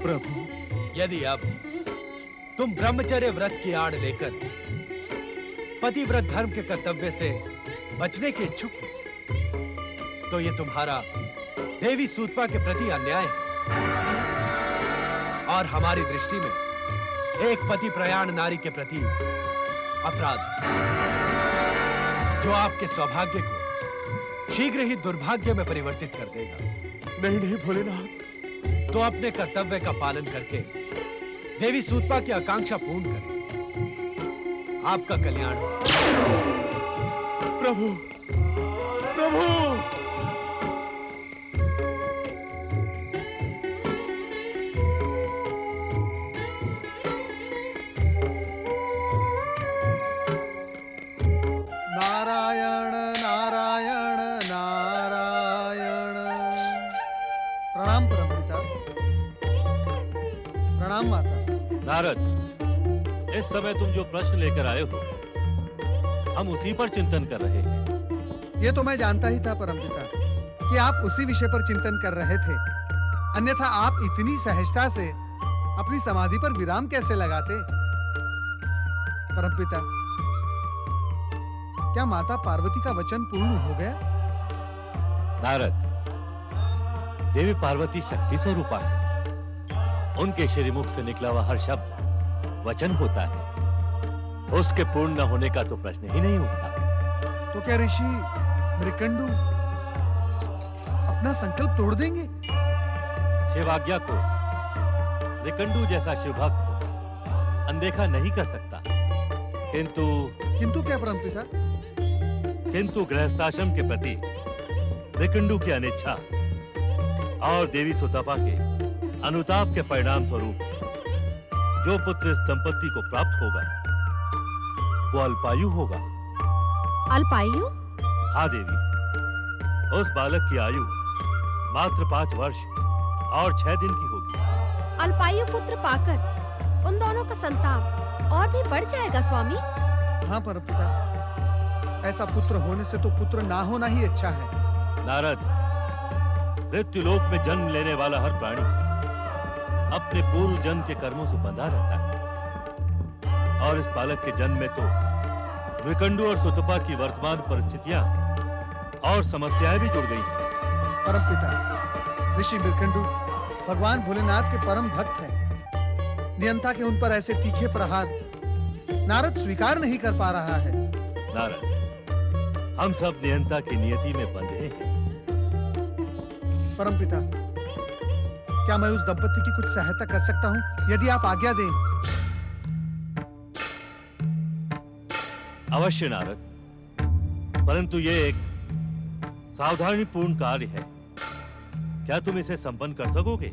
प्रभु, यदि अब तुम ब्रह्मचर्य व्रत की आड़ लेकर पतिव्रत धर्म के कर्तव्य से बचने के इच्छुक हो, तो ये तुम्हारा देवी सूतपा के प्रति अन्याय है और हमारी दृष्टि में एक पति प्रयाण नारी के प्रति अपराध, जो आपके सौभाग्य को शीघ्र ही दुर्भाग्य में परिवर्तित कर देगा। नहीं नहीं भोलेनाथ, तो अपने कर्तव्य का पालन करके देवी सूतपा की आकांक्षा पूर्ण करें। आपका कल्याण हो। प्रभु, प्रभु, नारायण नारायण नारायण। प्रणाम परमपिता। प्रणाम माता। नारद, इस समय तुम जो प्रश्न लेकर आए हो, हम उसी पर चिंतन कर रहे हैं। ये तो मैं जानता ही था परमपिता कि आप उसी विषय पर चिंतन कर रहे थे, अन्यथा आप इतनी सहजता से अपनी समाधि पर विराम कैसे लगाते? परमपिता, क्या माता पार्वती का वचन पूर्ण हो गया? नारद, देवी पार्वती शक्ति स्वरूपा है। उनके श्रीमुख से निकला हुआ हर शब्द वचन होता है। उसके पूर्ण न होने का तो प्रश्न ही नहीं उठता। तो क्या ऋषि मृकंडू अपना संकल्प तोड़ देंगे? शिवाज्ञा को मृकंडू जैसा शिवभक्त अनदेखा नहीं कर सकता। किंतु क्या परमपिता? किंतु गृहस्थाश्रम के प्रति मृकंडू की अनिच्छा और देवी सुतपा के अनुताप के परिणाम स्वरूप जो पुत्र इस दंपति को प्राप्त होगा, वो अल्पायु होगा। अल्पायु? हाँ देवी, उस बालक की आयु मात्र 5 वर्ष और 6 दिन की होगी। अल्पायु पुत्र पाकर उन दोनों का संताप और भी बढ़ जाएगा स्वामी। हाँ परमपिता, ऐसा पुत्र होने से तो पुत्र ना होना ही अच्छा है। नारद, मृत्युलोक में जन्म लेने वाला हर प्राणी अपने पूर्व जन्म के कर्मों से बंधा रहता है, और इस बालक के जन्म में तो मृकंडू और सुतपा की वर्तमान परिस्थितियां और समस्याएं भी जुड़ गई हैं। परमपिता, ऋषि मृकंडू भगवान भोलेनाथ के परम भक्त हैं। नियंता के उन पर ऐसे तीखे प्रहार नारद स्वीकार नहीं कर पा रहा है। नारद, हम सब नियंता की नियति में बंधे हैं। परमपिता, क्या मैं उस दंपति की कुछ सहायता कर सकता हूं, यदि आप आज्ञा दें? अवश्य नारद, परंतु ये एक सावधानीपूर्ण कार्य है। क्या तुम इसे संपन्न कर सकोगे?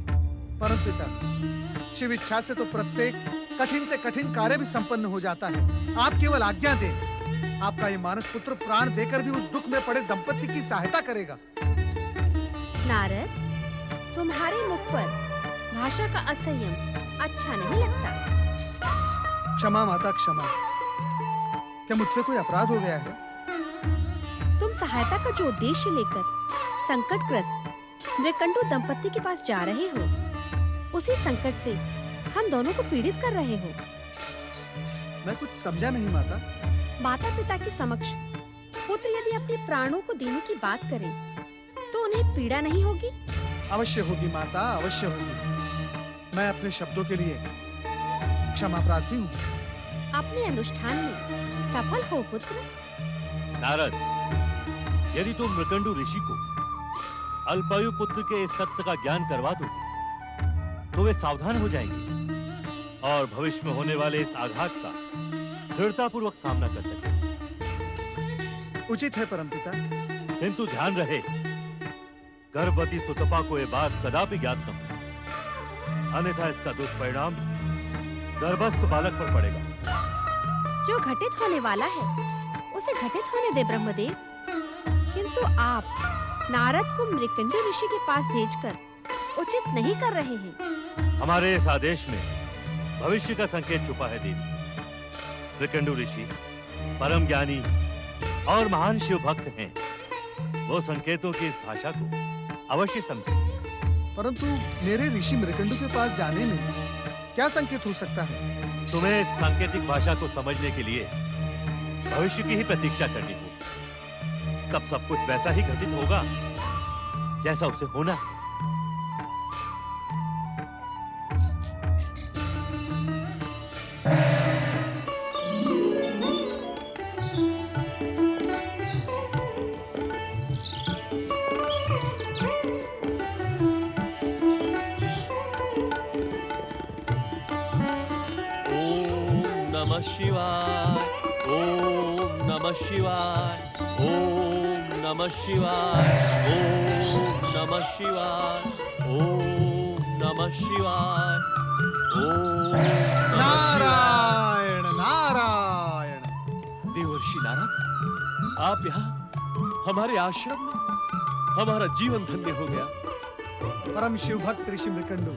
परमपिता, शिव इच्छा से तो प्रत्येक कठिन से कठिन कार्य भी संपन्न हो जाता है। आप केवल आज्ञा दें। आपका ये मानस पुत्र प्राण देकर भी उस दुख में पड़े दंपति की सहायता करेगा। नारद, तुम्हारे मुख पर भाषा का असंयम अच्छा नहीं लगता। क्षमा माता, क्षमा। क्या मुझसे कोई अपराध हो गया है? तुम सहायता का जो उद्देश्य लेकर संकटग्रस्त मृकंडू दंपत्ति के पास जा रहे हो, उसी संकट से हम दोनों को पीड़ित कर रहे हो। मैं कुछ समझा नहीं माता। माता पिता के समक्ष पुत्र यदि अपने प्राणों को देने की बात करे तो उन्हें पीड़ा नहीं होगी? अवश्य होगी माता, अवश्य होगी। मैं अपने शब्दों के लिए क्षमा प्रार्थी हूँ। अपने अनुष्ठान में सफल हो पुत्र। नारद, यदि तुम मृकंडू ऋषि को अल्पायु पुत्र के इस सत्य का ज्ञान करवा दोगे तो वे सावधान हो जाएंगे और भविष्य में होने वाले इस आघात का दृढ़तापूर्वक सामना कर सकेंगे। उचित है परमपिता। किंतु ध्यान रहे, गर्भवती सुतपा को यह बात कदापि ज्ञात न हो, अन्यथा इसका दुष्परिणाम गर्भस्थ बालक पर पड़ेगा। जो घटित होने वाला है उसे घटित होने दे ब्रह्मदेव। किंतु आप नारद को मृकंडू ऋषि के पास भेजकर उचित नहीं कर रहे हैं। हमारे इस आदेश में भविष्य का संकेत छुपा है देवी। मृकंडू ऋषि परम ज्ञानी और महान शिव भक्त हैं। वो संकेतों की इस भाषा को अवश्य समझेंगे। परंतु मेरे ऋषि मृकंडू के पास जाने में क्या संकेत हो सकता है? तुम्हें इस सांकेतिक भाषा को समझने के लिए भविष्य की ही प्रतीक्षा करनी होगी। तब सब कुछ वैसा ही घटित होगा जैसा उसे होना है। नमः शिवाय, ओम नमः शिवाय, ओम नमः शिवाय, ओम नमः शिवाय, ओम नमः शिवाय, ओम नारायण नारायण। देवर्षि नारद, आप यहाँ हमारे आश्रम में, हमारा जीवन धन्य हो गया। परम शिव भक्त ऋषि मृकंडू,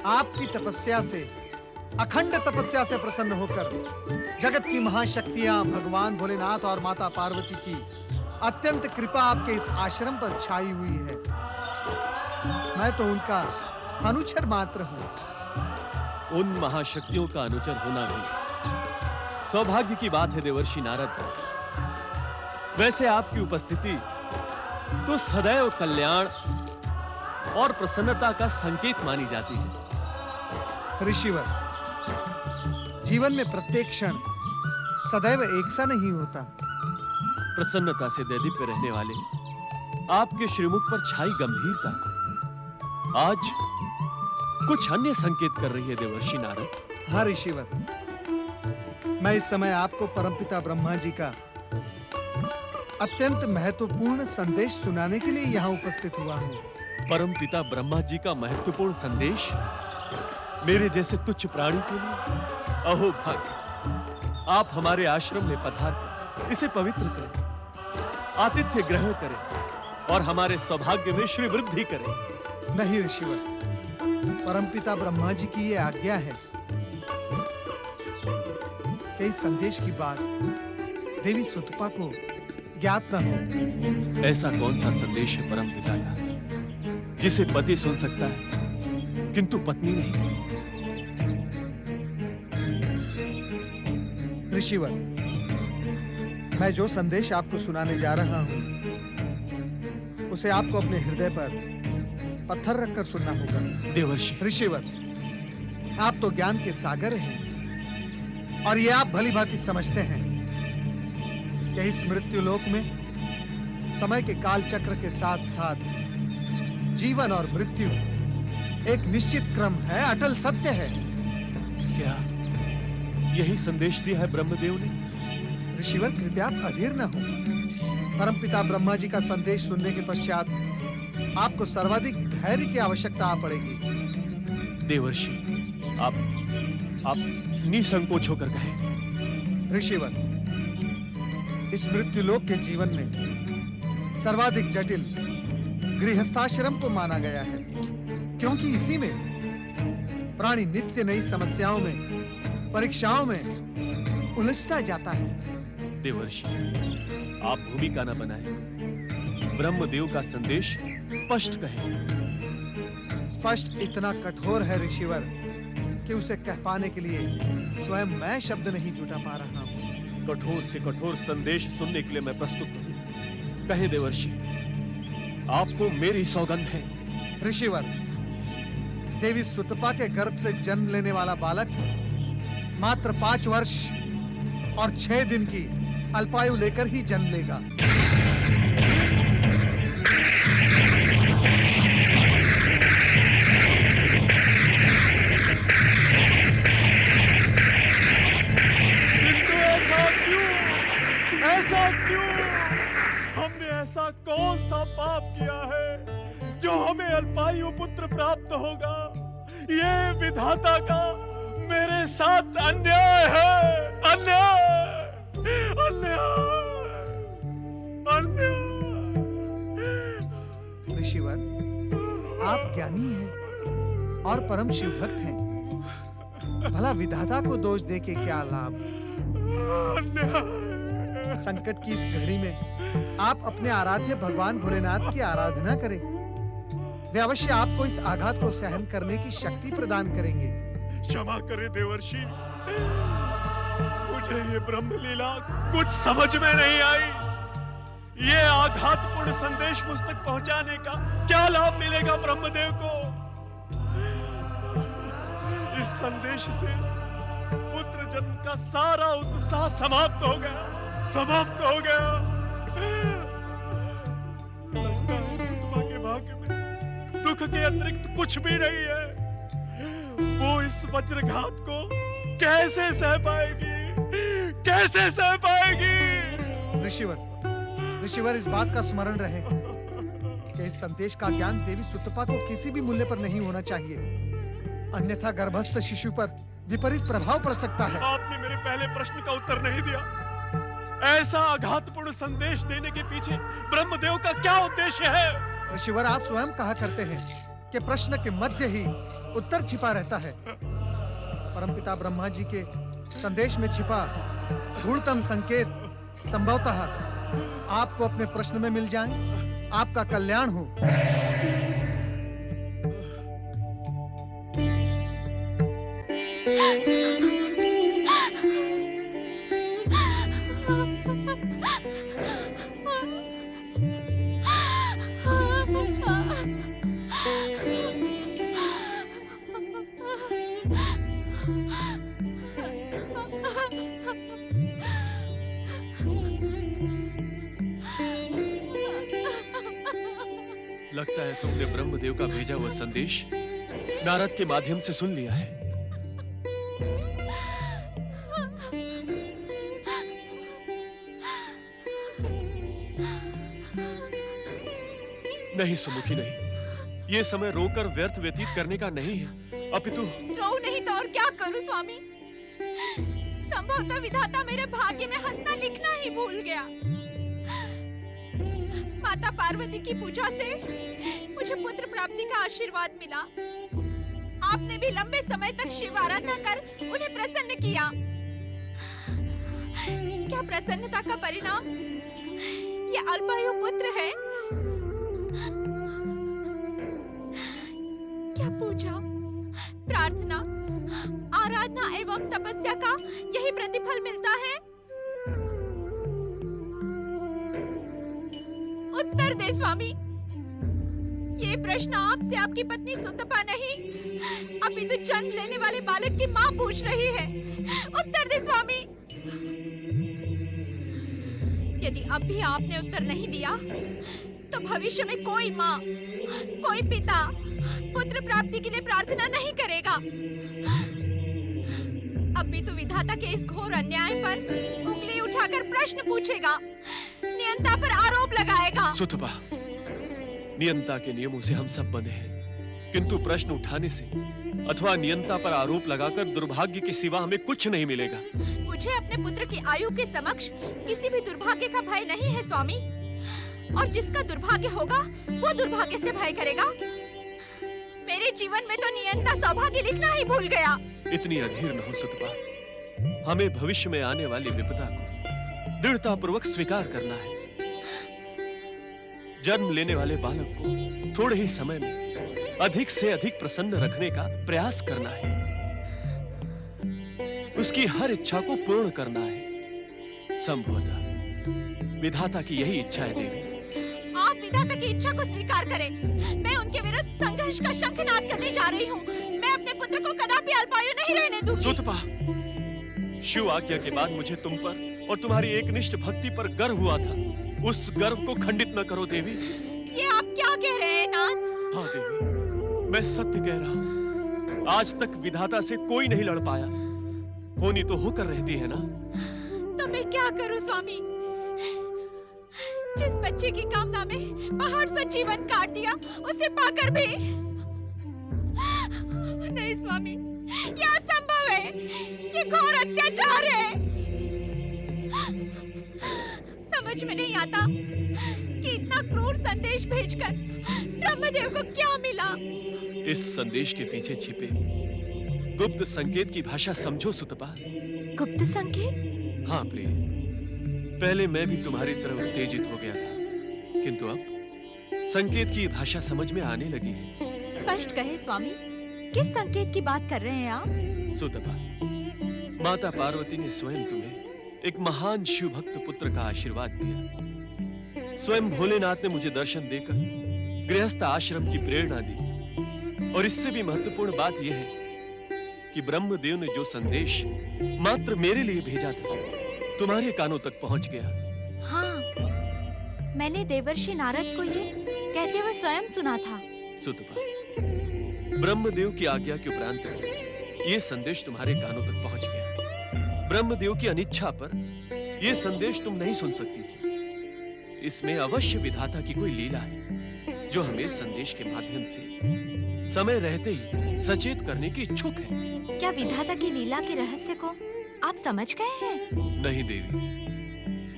आपकी तपस्या से, अखंड तपस्या से प्रसन्न होकर जगत की महाशक्तियां भगवान भोलेनाथ और माता पार्वती की अत्यंत कृपा आपके इस आश्रम पर छाई हुई है। मैं तो उनका अनुचर मात्र हूं। उन महाशक्तियों का अनुचर होना भी सौभाग्य की बात है देवर्षि नारद। वैसे आपकी उपस्थिति तो सदैव कल्याण और प्रसन्नता का संकेत मानी जाती है। ऋषिवर, जीवन में प्रत्येक क्षण सदैव एक सा नहीं होता। प्रसन्नता से दैदीप्य रहने वाले आपके श्रीमुख पर छाई गंभीरता आज कुछ अन्य संकेत कर रही है देवर्षि नारद। हाँ ऋषिवर, मैं इस समय आपको परमपिता ब्रह्मा जी का अत्यंत महत्वपूर्ण संदेश सुनाने के लिए यहाँ उपस्थित हुआ हूँ। परमपिता ब्रह्मा जी का महत्वपूर्ण संदेश मेरे जैसे तुच्छ प्राणी के लिए? अहो भाग्य, आप हमारे आश्रम में पधार कर इसे पवित्र करें, आतिथ्य ग्रहण करें और हमारे सौभाग्य में श्री वृद्धि करें। नहीं ऋषिवर, परमपिता ब्रह्मा जी की ये आज्ञा है कि इस संदेश की बात देवी सुतपा को ज्ञात न हो। ऐसा कौन सा संदेश है परमपिता का जिसे पति सुन सकता है किंतु पत्नी नहीं? ऋषिवर, मैं जो संदेश आपको सुनाने जा रहा हूं उसे आपको अपने हृदय पर पत्थर रखकर सुनना होगा। देवर्षि। ऋषिवर, आप तो ज्ञान के सागर हैं और ये आप भली भांति समझते हैं कि इस मृत्यु लोक में समय के काल चक्र के साथ साथ जीवन और मृत्यु एक निश्चित क्रम है, अटल सत्य है। क्या यही संदेश दिया है ब्रह्मदेव ने? ऋषिवर, कृपया आप अधीर न हो। परमपिता ब्रह्मा जी का संदेश सुनने के पश्चात आपको सर्वाधिक धैर्य की आवश्यकता पड़ेगी। देवर्षि, आप निसंकोच होकर कहें। ऋषिवर, इस मृत्यु लोक के जीवन में सर्वाधिक जटिल गृहस्थाश्रम को माना गया है, क्योंकि इसी में प्राणी नित्य नई समस्याओं में, परीक्षाओं में उलझता जाता है। देवर्षि, आप भूमिका न बनाएं। ब्रह्मदेव का संदेश स्पष्ट कहें। स्पष्ट इतना कठोर है ऋषिवर कि उसे कह पाने के लिए स्वयं मैं शब्द नहीं जुटा पा रहा हूं। कठोर से कठोर संदेश सुनने के लिए मैं प्रस्तुत हूं। कहें देवर्षि, आपको मेरी सौगंध है। ऋषिवर, देवी सुतपा के गर्भ से जन्म लेने वाला बालक मात्र 5 वर्ष और 6 दिन की अल्पायु लेकर ही जन्म लेगा। किंतु ऐसा क्यों? हमने ऐसा कौन सा पाप किया है जो हमें अल्पायु पुत्र प्राप्त होगा? ये विधाता का मेरे साथ अन्याय है। अन्याय, अन्याय, अन्याय। ऋषिवर, आप ज्ञानी हैं और परम शिव भक्त हैं। भला विधाता को दोष देके क्या लाभ? संकट की इस घड़ी में आप अपने आराध्य भगवान भोलेनाथ की आराधना करें। वे अवश्य आपको इस आघात को सहन करने की शक्ति प्रदान करेंगे। क्षमा करें देवर्षि, मुझे ये ब्रह्मलीला कुछ समझ में नहीं आई। ये आघातपूर्ण संदेश मुझ तक पहुंचाने का क्या लाभ मिलेगा ब्रह्मदेव को? इस संदेश से पुत्र जन्म का सारा उत्साह समाप्त हो गया, समाप्त हो गया। लगता है सुतपा के भाग्य में दुख के अतिरिक्त कुछ भी नहीं है। वो इस वज्रघात को कैसे सह पाएगी? कैसे सह पाएगी? ऋषिवर, इस बात का स्मरण रहे कि इस संदेश का ज्ञान देवी सुतपा को किसी भी मूल्य पर नहीं होना चाहिए, अन्यथा गर्भस्थ शिशु पर विपरीत प्रभाव पड़ सकता है। आपने मेरे पहले प्रश्न का उत्तर नहीं दिया। ऐसा आघातपूर्ण संदेश देने के पीछे ब्रह्मदेव का क्या उद्देश्य है? ऋषिवर, आप स्वयं कहा करते हैं कि प्रश्न के मध्य ही उत्तर छिपा रहता है। परमपिता ब्रह्मा जी के संदेश में छिपा गूढ़तम संकेत संभवतः आपको अपने प्रश्न में मिल जाए। आपका कल्याण हो। लगता है तुमने ब्रह्मदेव का भेजा हुआ संदेश नारद के माध्यम से सुन लिया है। नहीं सुमुखी, नहीं। ये समय रोकर व्यर्थ व्यतीत करने का नहीं है, अपितु रो नहीं तो और क्या करूं स्वामी? संभवतः विधाता मेरे भाग्य में हंसना लिखना ही भूल गया। माता पार्वती की पूजा से मुझे पुत्र प्राप्ति का आशीर्वाद मिला। आपने भी लंबे समय तक शिव आराधना कर उन्हें प्रसन्न किया। क्या प्रसन्नता का परिणाम ये अल्पायु पुत्र है? क्या पूजा, प्रार्थना, आराधना एवं तपस्या का यही प्रतिफल मिलता है? उत्तर दे स्वामी। ये प्रश्न आपसे आपकी पत्नी सुतपा नहीं, अपितु जन्म लेने वाले बालक की माँ पूछ रही है। उत्तर दे स्वामी। यदि अब भी आपने उत्तर नहीं दिया, तो भविष्य में कोई माँ, कोई पिता पुत्र प्राप्ति के लिए प्रार्थना नहीं करेगा। अपितु विधाता के इस घोर अन्याय पर उंगली उठाकर प्रश्न पूछेगा, नियंता पर आरोप लगाएगा। सुतपा, नियंता के नियमों से हम सब बंधे हैं, किंतु प्रश्न उठाने से अथवा नियंता पर आरोप लगाकर दुर्भाग्य के सिवा हमें कुछ नहीं मिलेगा। मुझे अपने पुत्र की आयु के समक्ष किसी भी दुर्भाग्य का भय नहीं है स्वामी, और जिसका दुर्भाग्य होगा वो दुर्भाग्य से भय करेगा। मेरे जीवन में तो नियंता सौभाग्य लिखना ही भूल गया। इतनी अधीर न हो सुतपा, हमें भविष्य में आने वाली विपदा को दृढ़ता पूर्वक स्वीकार करना है। जन्म लेने वाले बालक को थोड़े ही समय में अधिक से अधिक प्रसन्न रखने का प्रयास करना है। उसकी हर इच्छा को पूर्ण करना है। संभवतः विधाता की यही इच्छा है देवी। आप विधाता की इच्छा को स्वीकार करें। मैं उनके विरुद्ध संघर्ष का शंखनाद करने जा रही हूँ। मैं अपने पुत्र को कदापि अल्पायु नहीं रहने दूंगी। सुतपा, शिव आज्ञा के बाद मुझे तुम पर और तुम्हारी एकनिष्ठ भक्ति पर गर्व हुआ था। उस गर्व को खंडित न करो देवी। ये आप क्या कह रहे हैं नाथ? हाँ देवी, मैं सत्य कह रहा हूँ। आज तक विधाता से कोई नहीं लड़ पाया। होनी तो होकर रहती है ना। तो मैं क्या करूं स्वामी? जिस बच्चे की कामना में पहाड़ सा जीवन काट दिया, उसे पाकर भी नहीं स्वामी, ये असंभव है। ये घोर अत्याचार है। समझ में नहीं आता कि इतना क्रूर संदेश भेजकर ब्रह्मदेव को क्या मिला। इस संदेश के पीछे छिपे गुप्त संकेत की भाषा समझो सुतपा। गुप्त संकेत? हाँ प्रिय, पहले मैं भी तुम्हारी तरह उत्तेजित हो गया था, किंतु अब संकेत की भाषा समझ में आने लगी। स्पष्ट कहे स्वामी, किस संकेत की बात कर रहे हैं आप? सुतपा, माता पार्वती ने स्वयं तुम्हें एक महान शिव भक्त पुत्र का आशीर्वाद दिया। स्वयं भोलेनाथ ने मुझे दर्शन देकर गृहस्थ आश्रम की प्रेरणा दी। और इससे भी महत्वपूर्ण बात यह है कि ब्रह्मदेव ने जो संदेश मात्र मेरे लिए भेजा था, तुम्हारे कानों तक पहुंच गया। हाँ, मैंने देवर्षि नारद को ये कहते हुए स्वयं सुना था। सुतपा, ब्रह्मदेव की आज्ञा के उपरांत ये संदेश तुम्हारे कानों तक पहुंच गया। ब्रह्मदेव की अनिच्छा पर यह संदेश तुम नहीं सुन सकती थी। इसमें अवश्य विधाता की कोई लीला है, जो हमें संदेश के माध्यम से समय रहते ही सचेत करने की इच्छुक है। क्या विधाता की लीला के रहस्य को आप समझ गए हैं? नहीं देवी,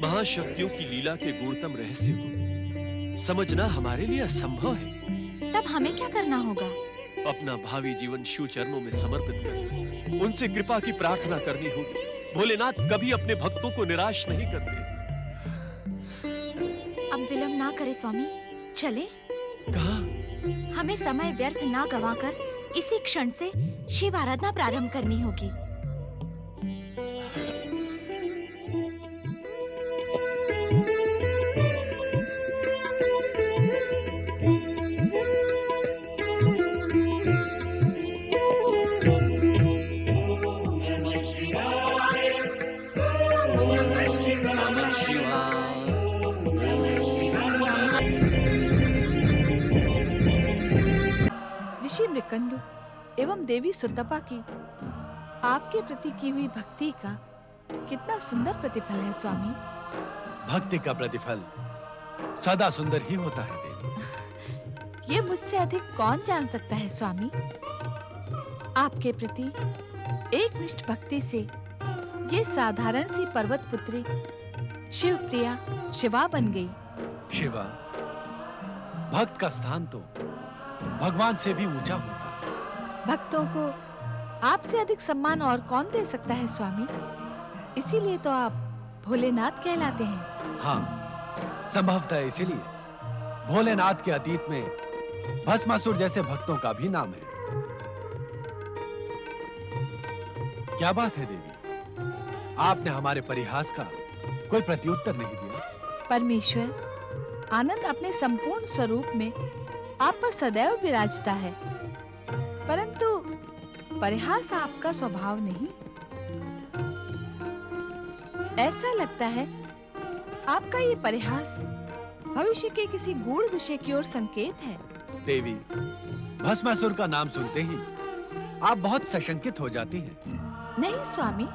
महाशक्तियों की लीला के गूढ़तम रहस्य को समझना हमारे लिए असंभव है। तब हमें क्या करना होगा? अपना भावी जीवन शिव चरणों में समर्पित कर उनसे कृपा की प्रार्थना करनी होगी। भोलेनाथ कभी अपने भक्तों को निराश नहीं करते। अब विलंब ना करें स्वामी, चले। कहाँ? हमें समय व्यर्थ ना गवाकर इसी क्षण से शिव आराधना प्रारंभ करनी होगी। ऋषि मृकंडु एवं देवी सुतपा की आपके प्रति की हुई भक्ति का कितना सुंदर प्रतिफल है स्वामी। भक्ति का प्रतिफल सदा सुंदर ही होता है देवी। ये मुझसे अधिक कौन जान सकता है स्वामी। आपके प्रति एकनिष्ठ भक्ति से ये साधारण सी पर्वत पुत्री शिव प्रिया शिवा बन गई। शिवा, भक्त का स्थान तो भगवान से भी ऊंचा होता है। भक्तों को आपसे अधिक सम्मान और कौन दे सकता है स्वामी। इसीलिए तो आप भोलेनाथ कहलाते हैं। हाँ, संभवतः इसीलिए भोलेनाथ के अतीत में भस्मासुर जैसे भक्तों का भी नाम है। क्या बात है देवी, आपने हमारे परिहास का कोई प्रत्युत्तर नहीं दिया। परमेश्वर, आनंद अपने संपूर्ण स्वरूप में आप पर सदैव विराजता है, परंतु परिहास आपका स्वभाव नहीं। ऐसा लगता है आपका ये परिहास भविष्य के किसी गूढ़ विषय की ओर संकेत है। देवी, भस्मासुर का नाम सुनते ही आप बहुत सशंकित हो जाती हैं। नहीं स्वामी,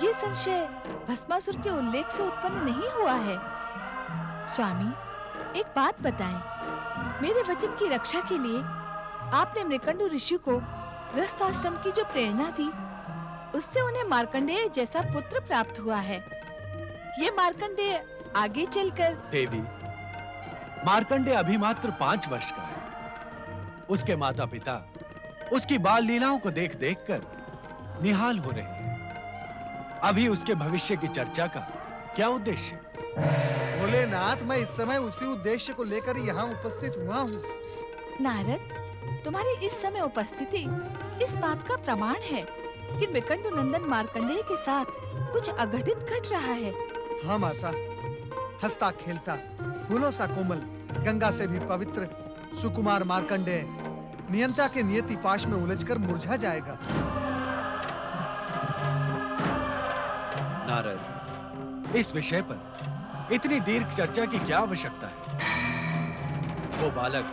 ये संशय भस्मासुर के उल्लेख से उत्पन्न नहीं हुआ है। स्वामी, एक बात बताएं, मेरे वचन की रक्षा के लिए आपने मृकंडु ऋषि को गृहस्थ आश्रम की जो प्रेरणा दी, उससे उन्हें मार्कंडेय जैसा पुत्र प्राप्त हुआ है। ये मार्कंडेय आगे चलकर देवी, मार्कंडेय अभी मात्र 5 वर्ष का है। उसके माता पिता उसकी बाल लीलाओं को देख देख कर निहाल हो रहे हैं। अभी उसके भविष्य की चर्चा का क्या उद्देश्य? भोलेनाथ, मैं इस समय उसी उद्देश्य को लेकर यहाँ उपस्थित हुआ हूँ। नारद, तुम्हारी इस समय उपस्थिति इस बात का प्रमाण है कि विकंडु नंदन मार्कंडेय के साथ कुछ अघटित घट रहा है। हाँ माता, हंसता खेलता, फूलों सा कोमल, गंगा से भी पवित्र सुकुमार मार्कंडेय नियंता के नियति पाश में उलझकर मुरझा जाएगा। नारद, इस विषय पर इतनी दीर्घ चर्चा की क्या आवश्यकता है? वो बालक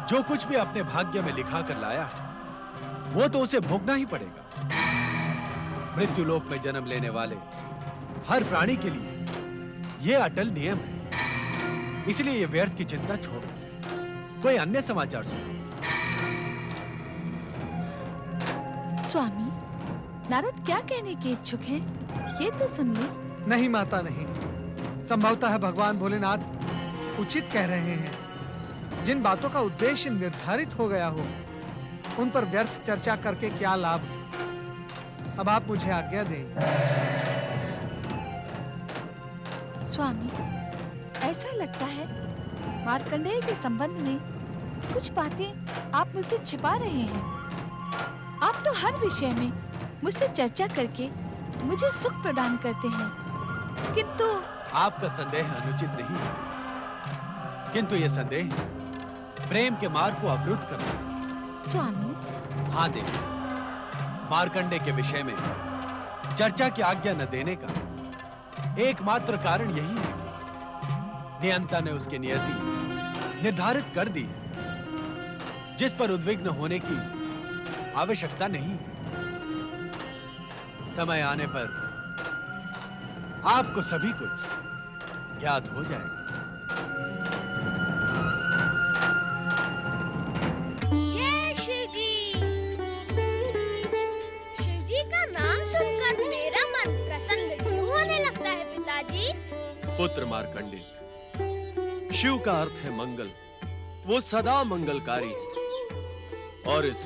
जो कुछ भी अपने भाग्य में लिखा कर लाया वो तो उसे भोगना ही पड़ेगा। मृत्युलोक में जन्म लेने वाले हर प्राणी के लिए ये अटल नियम है। इसलिए ये व्यर्थ की चिंता छोड़ो, कोई अन्य समाचार सुनो। स्वामी, नारद क्या कहने के इच्छुक हैं? ये तो सुन ले। नहीं माता, नहीं। संभवतः भगवान भोलेनाथ उचित कह रहे हैं। जिन बातों का उद्देश्य निर्धारित हो गया हो उन पर व्यर्थ चर्चा करके क्या लाभ। अब आप मुझे आज्ञा दें। स्वामी, ऐसा लगता है मार्कंडेय के संबंध में कुछ बातें आप मुझसे छिपा रहे हैं। आप तो हर विषय में मुझसे चर्चा करके मुझे सुख प्रदान करते हैं, किंतु आपका संदेह अनुचित नहीं है, किंतु यह संदेह प्रेम के मार्ग को अवरुद्ध करता है। स्वामी, हाँ देवी, मार्कंडेय के विषय में चर्चा की आज्ञा न देने का एकमात्र कारण यही है कि नियंता ने उसकी नियति निर्धारित कर दी है, जिस पर उद्विग्न होने की आवश्यकता नहीं। समय आने पर आपको सभी कुछ ज्ञात हो जाएगा। जय शिव जी। शिव जी का नाम सुनकर मेरा मन प्रसन्न क्यों होने लगता है पिताजी? पुत्र मार्कंडेय, शिव का अर्थ है मंगल। वो सदा मंगलकारी है और इस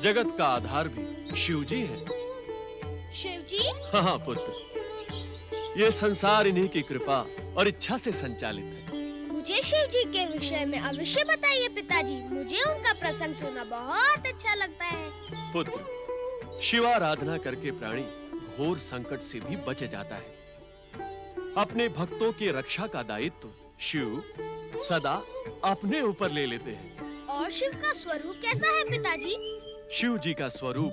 जगत का आधार भी शिव जी है। शिव जी? हाँ पुत्र, ये संसार इन्हीं की कृपा और इच्छा से संचालित है। मुझे शिव जी के विषय में अवश्य बताइए पिताजी। मुझे उनका प्रसंग सुनना बहुत अच्छा लगता है। पुत्र, शिवाराधना करके प्राणी घोर संकट से भी बच जाता है। अपने भक्तों की रक्षा का दायित्व शिव सदा अपने ऊपर ले लेते हैं। और शिव का स्वरूप कैसा है पिताजी? शिव जी का स्वरूप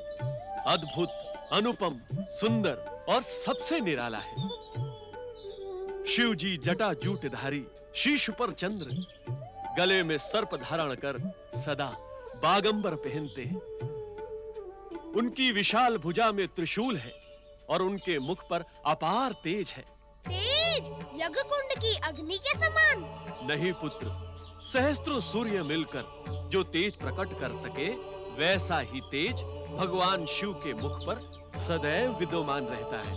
अद्भुत, अनुपम, सुंदर और सबसे निराला है। शिव जी जटा जूटधारी, शीश पर चंद्र, गले में सर्प धारण कर सदा बागंबर पहनते हैं। उनकी विशाल भुजा में त्रिशूल है और उनके मुख पर अपार तेज है। तेज? यज्ञ कुंड की अग्नि के समान? नहीं पुत्र, सहस्त्रों सूर्य मिलकर जो तेज प्रकट कर सके वैसा ही तेज भगवान शिव के मुख पर सदैव विद्यमान रहता है।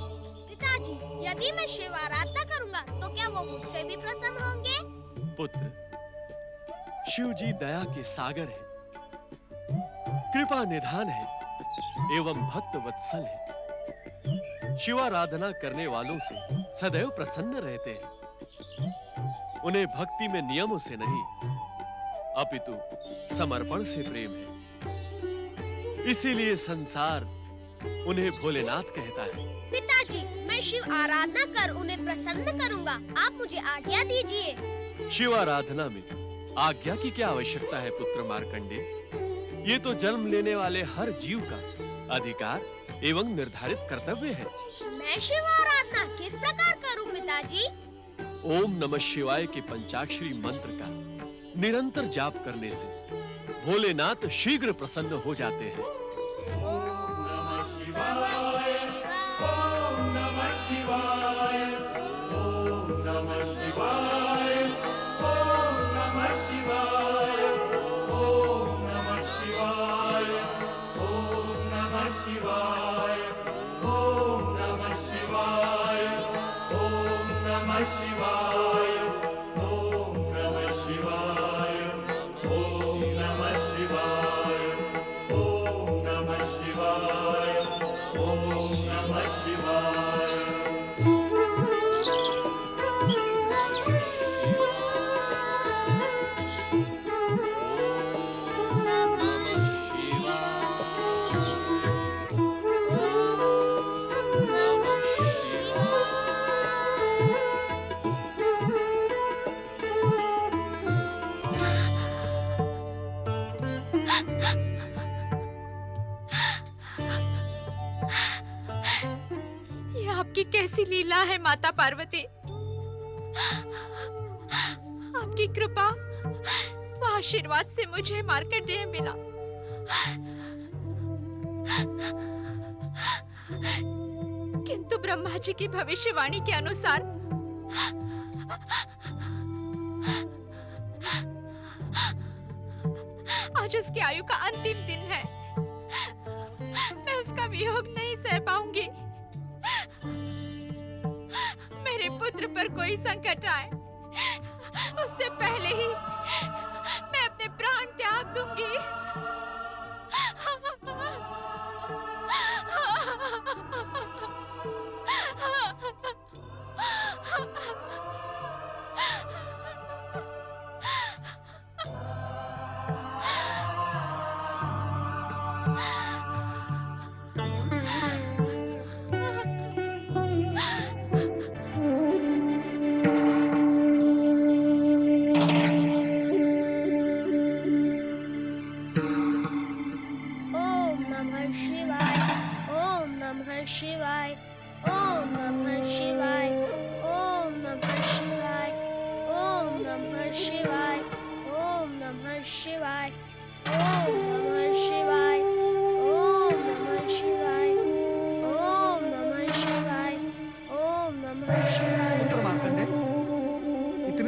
पिताजी, यदि मैं शिव आराधना करूंगा तो क्या वो मुझसे भी प्रसन्न होंगे? पुत्र, शिव जी दया के सागर है, कृपा निधान है एवं भक्त वत्सल है। शिवाराधना करने वालों से सदैव प्रसन्न रहते हैं। उन्हें भक्ति में नियमों से नहीं अपितु समर्पण से प्रेम है। इसीलिए संसार उन्हें भोलेनाथ कहता है। पिताजी, मैं शिव आराधना कर उन्हें प्रसन्न करूंगा। आप मुझे आज्ञा दीजिए। शिवाराधना में आज्ञा की क्या आवश्यकता है पुत्र मार्कंडेय? ये तो जन्म लेने वाले हर जीव का अधिकार एवं निर्धारित कर्तव्य है। मैं शिव आराधना किस प्रकार करूं पिताजी? ओम नमः शिवाय के पंचाक्षरी मंत्र का निरंतर जाप करने से भोलेनाथ शीघ्र प्रसन्न हो जाते हैं। Om आपकी कैसी लीला है माता पार्वती। आपकी कृपा व आशीर्वाद से मुझे मार्कंडेय मिला। किंतु ब्रह्मा जी की भविष्यवाणी के अनुसार आज उसकी आयु का अंतिम दिन है। मैं उसका वियोग नहीं सह पाऊंगी। मेरे पुत्र पर कोई संकट आए उससे पहले ही मैं अपने प्राण त्याग दूंगी।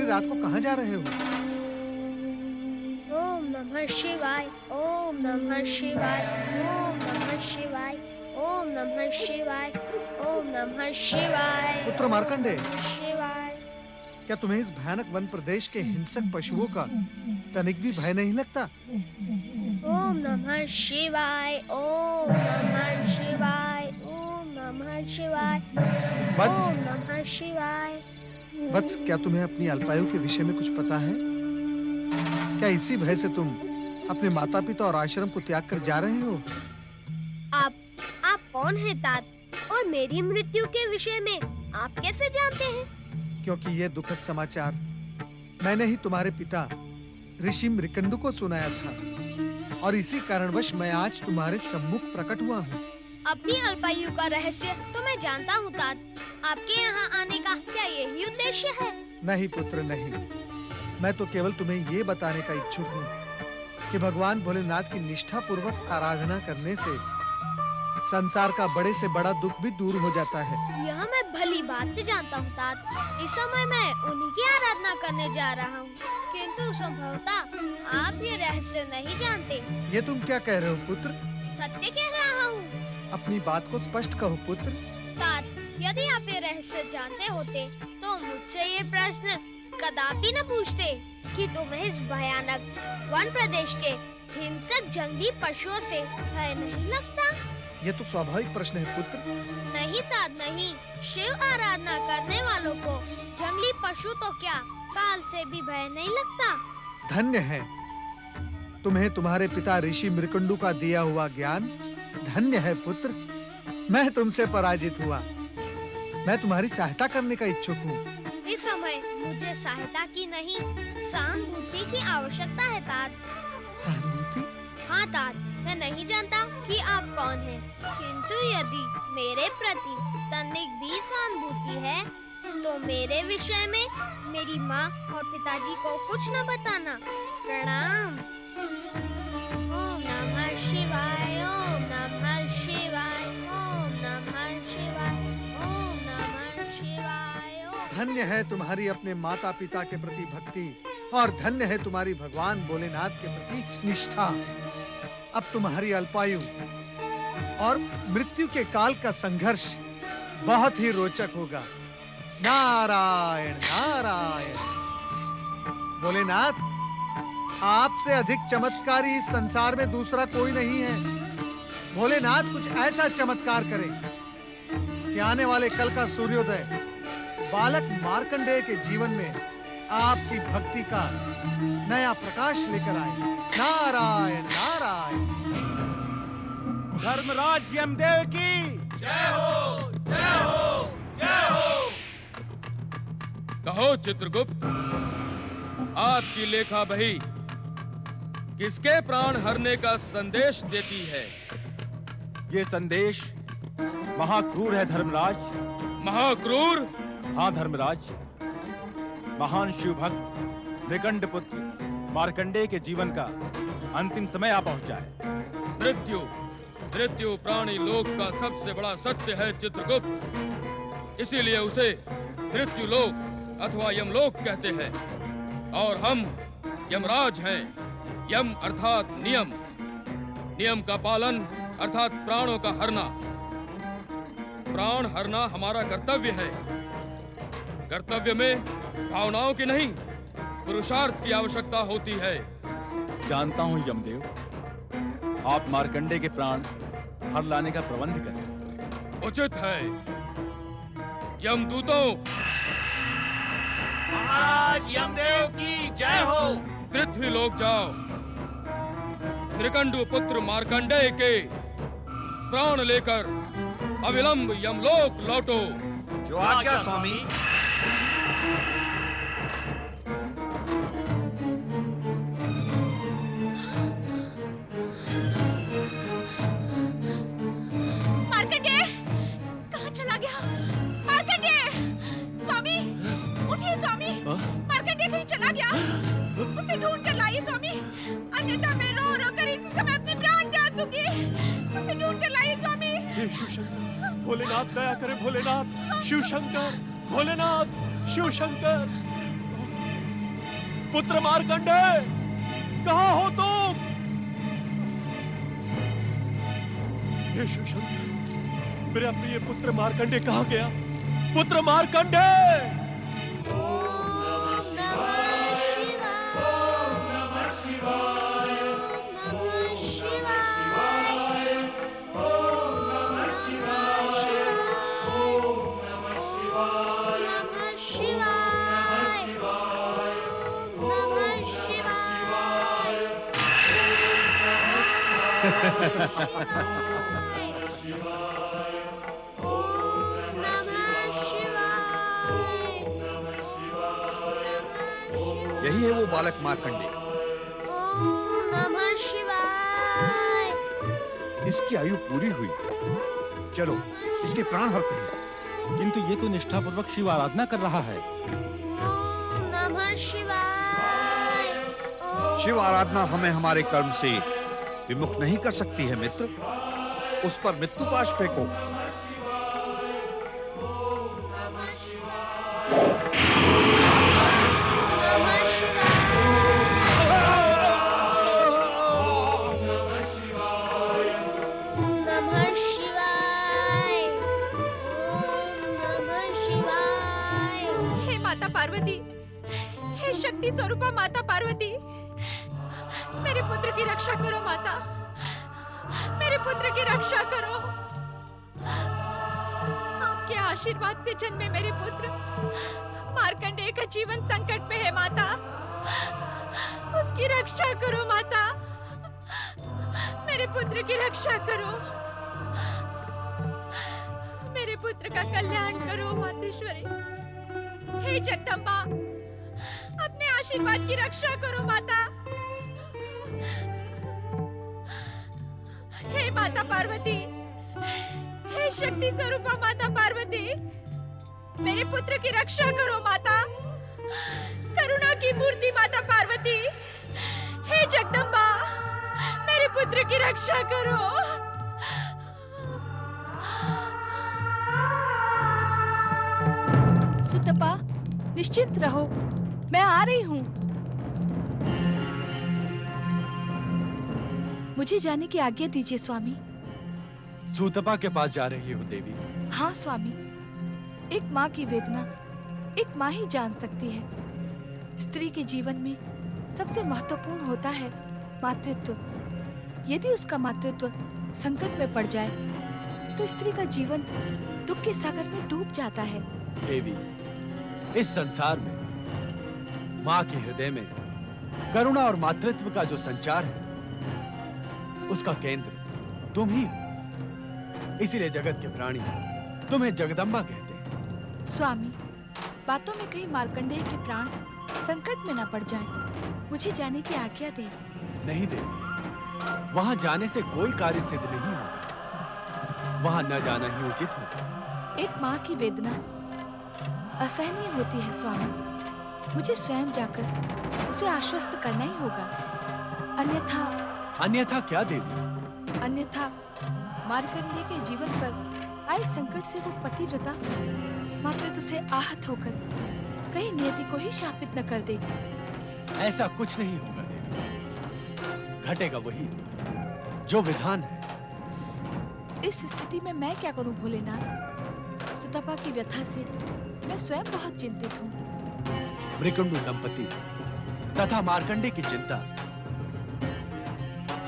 रात को कहाँ जा रहे हो? ओम नमः शिवाय, ओम नमः शिवाय, ओम नमः शिवाय, ओम नमः शिवाय, ओम नमः शिवाय। पुत्र मार्कंडेय, शिवाय। क्या तुम्हें इस भयानक वन प्रदेश के हिंसक पशुओं का तनिक भी भय नहीं लगता? ओम नमः शिवाय, ओम नमः शिवाय, ओम नमः शिवाय, ओम नमः शिवाय। वत्स, क्या तुम्हें अपनी अल्पायु के विषय में कुछ पता है? क्या इसी भय से तुम अपने माता पिता और आश्रम को त्याग कर जा रहे हो? आप कौन हैं तात? और मेरी मृत्यु के विषय में आप कैसे जानते हैं? क्योंकि ये दुखद समाचार मैंने ही तुम्हारे पिता ऋषि मृकंडु को सुनाया था और इसी कारणवश मैं आज तुम्हारे सम्मुख प्रकट हुआ हूँ। अपनी अल्पायु का रहस्य तो मैं जानता हूँ तात। आपके यहाँ आने का क्या यही उद्देश्य है? नहीं पुत्र, नहीं। मैं तो केवल तुम्हें ये बताने का इच्छुक हूँ कि भगवान भोलेनाथ की निष्ठा पूर्वक आराधना करने से संसार का बड़े से बड़ा दुख भी दूर हो जाता है। यह मैं भली बात से जानता हूँ तात। इस समय मैं उन्हीं की आराधना करने जा रहा हूँ, किंतु संभवतः आप ये रहस्य नहीं जानते। ये तुम क्या कह रहे हो पुत्र? सत्य कह रहा हूँ। अपनी बात को स्पष्ट कहो पुत्र। तात, यदि आप ये रहस्य जानते होते तो मुझसे ये प्रश्न कदापि न पूछते कि तुम्हें इस भयानक वन प्रदेश के हिंसक जंगली पशुओं से भय नहीं लगता? ये तो स्वाभाविक प्रश्न है पुत्र। नहीं तात, नहीं। शिव आराधना करने वालों को जंगली पशु तो क्या काल से भी भय नहीं लगता। धन्य है तुम्हें तुम्हारे पिता ऋषि मृकंडु का दिया हुआ ज्ञान। धन्य है पुत्र, मैं तुमसे पराजित हुआ। मैं तुम्हारी सहायता करने का इच्छुक हूँ। इस समय मुझे सहायता की नहीं, सहानुभूति की आवश्यकता है तात। सहानुभूति? हाँ तात, मैं नहीं जानता कि आप कौन हैं, किंतु यदि मेरे प्रति तनिक भी सहानुभूति है तो मेरे विषय में मेरी माँ और पिताजी को कुछ न बताना। प्रणाम। ओम नमः शिवाय, ओम नमः शिवाय, ओम नमः शिवाय, ओम नमः शिवाय। धन्य है तुम्हारी अपने माता पिता के प्रति भक्ति और धन्य है तुम्हारी भगवान भोलेनाथ के प्रति निष्ठा। अब तुम्हारी अल्पायु और मृत्यु के काल का संघर्ष बहुत ही रोचक होगा। नारायण नारायण। भोलेनाथ, आपसे अधिक चमत्कारी इस संसार में दूसरा कोई नहीं है। भोलेनाथ कुछ ऐसा चमत्कार करें कि आने वाले कल का सूर्योदय बालक मार्कंडेय के जीवन में आपकी भक्ति का नया प्रकाश लेकर आए। नारायण नारायण। धर्मराज यमदेव की जय हो, जय हो, जय हो। कहो चित्रगुप्त, आपकी लेखा बही किसके प्राण हरने का संदेश देती है? ये संदेश महाक्रूर है धर्मराज। महाक्रूर। हाँ धर्मराज, महान शिव भक्त मृकंड पुत्र मार्कंडेय के जीवन का अंतिम समय आ पहुंचा है। मृत्यु प्राणी लोक का सबसे बड़ा सत्य है चित्रगुप्त, इसीलिए उसे मृत्यु लोक अथवा यमलोक कहते हैं। और हम यमराज हैं। यम अर्थात नियम, नियम का पालन अर्थात प्राणों का हरना। प्राण हरना हमारा कर्तव्य है। कर्तव्य में भावनाओं की नहीं, पुरुषार्थ की आवश्यकता होती है। जानता हूं यमदेव, आप मार्कंडेय के प्राण हर लाने का प्रबंध करें। उचित है। यमदूतों, महाराज यमदेव की जय हो। पृथ्वी लोक जाओ, मृकंडु पुत्र मार्कंडेय के प्राण लेकर अविलंब यमलोक लौटो। जो आज्ञा स्वामी। मार्कंडेय कहाँ चला गया? मार्कंडेय, स्वामी उठिए स्वामी। मार्कंडेय कहीं चला गया? उसे ढूंढ कर लाइए स्वामी, अन्यथा मैं रो रो कर इसी समय अपने प्राण त्याग दूंगी। उसे ढूंढ कर लाइए स्वामी। हे शिव शंकर, भोलेनाथ दया करे। भोलेनाथ, शिव शंकर, भोलेनाथ, शिव शंकर। पुत्र मार्कंडेय, कहाँ हो तुम? हे शिव शंकर, मेरा प्रिय पुत्र मार्कंडेय कहाँ गया? पुत्र मार्कंडेय! यही है वो बालक मार्कंडेय। ओम नमः शिवाय। इसकी आयु पूरी हुई, चलो इसके प्राण हरते हैं। किंतु ये तो निष्ठापूर्वक शिव आराधना कर रहा है। ओम नमः शिवाय। शिव आराधना हमें हमारे कर्म से विमुख नहीं कर सकती है मित्र। उस पर मृत्यु पाश फेंको। नमः शिवाय। ओम नमः शिवाय। हे माता पार्वती, हे शक्ति स्वरूपा माता पार्वती, मेरे पुत्र की रक्षा करो माता, मेरे पुत्र की रक्षा करो। आपके आशीर्वाद से जन्मे मेरे पुत्र मार्कंडेय का जीवन संकट में है माता, उसकी रक्षा करो माता, मेरे पुत्र की रक्षा करो, मेरे पुत्र का कल्याण करो मातेश्वरी। हे जगदम्बा, अपने आशीर्वाद की रक्षा करो माता। हे माता पार्वती, हे शक्ति स्वरूपा माता पार्वती, मेरे पुत्र की रक्षा करो माता, करुणा की मूर्ति माता पार्वती। हे जगदम्बा, मेरे पुत्र की रक्षा करो। सुतपा, निश्चिंत रहो, मैं आ रही हूँ। मुझे जाने की आज्ञा दीजिए स्वामी। सूतपा के पास जा रही हो देवी? हाँ स्वामी, एक माँ की वेदना एक माँ ही जान सकती है। स्त्री के जीवन में सबसे महत्वपूर्ण होता है मातृत्व। यदि उसका मातृत्व संकट में पड़ जाए तो स्त्री का जीवन दुख के सागर में डूब जाता है। देवी, इस संसार में माँ के हृदय में करुणा और मातृत्व का जो संचार है उसका केंद्र तुम ही हो। इसीलिए जगत के प्राणी तुम्हें जगदम्बा कहते हैं। स्वामी, बातों में कहीं मार्कंडेय के प्राण संकट में न पड़ जाएं। मुझे जाने की आज्ञा दे। नहीं देवी, वहां जाने से कोई कार्य सिद्ध नहीं होगा। वहां न जाना ही उचित होगा। एक माँ की वेदना असहनीय होती है स्वामी। मुझे स्वयं जाकर उसे आश्वस्त करना ही होगा, अन्यथा क्या देवी? अन्यथा मार्कंडेय के जीवन पर आए संकट से वो पतिव्रता मात्र तुझे आहत होकर कहीं नियति को ही शापित न कर दे। ऐसा कुछ नहीं होगा देवी, घटेगा वही जो विधान है। इस स्थिति में मैं क्या करूं भोलेनाथ? सुतपा की व्यथा से मैं स्वयं बहुत चिंतित हूँ। मृकंडू दंपति तथा मार्कंडेय की चिंता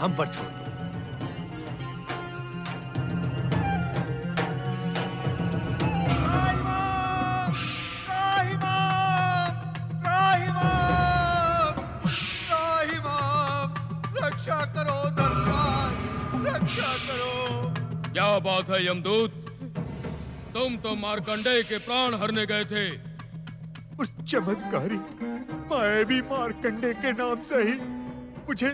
हम पर छोड़ दो। रक्षा करो दरबार, रक्षा करो। क्या बात है यमदूत, तुम तो मार्कंडेय के प्राण हरने गए थे। उस चमत्कारी मायावी मार्कंडेय के नाम से ही मुझे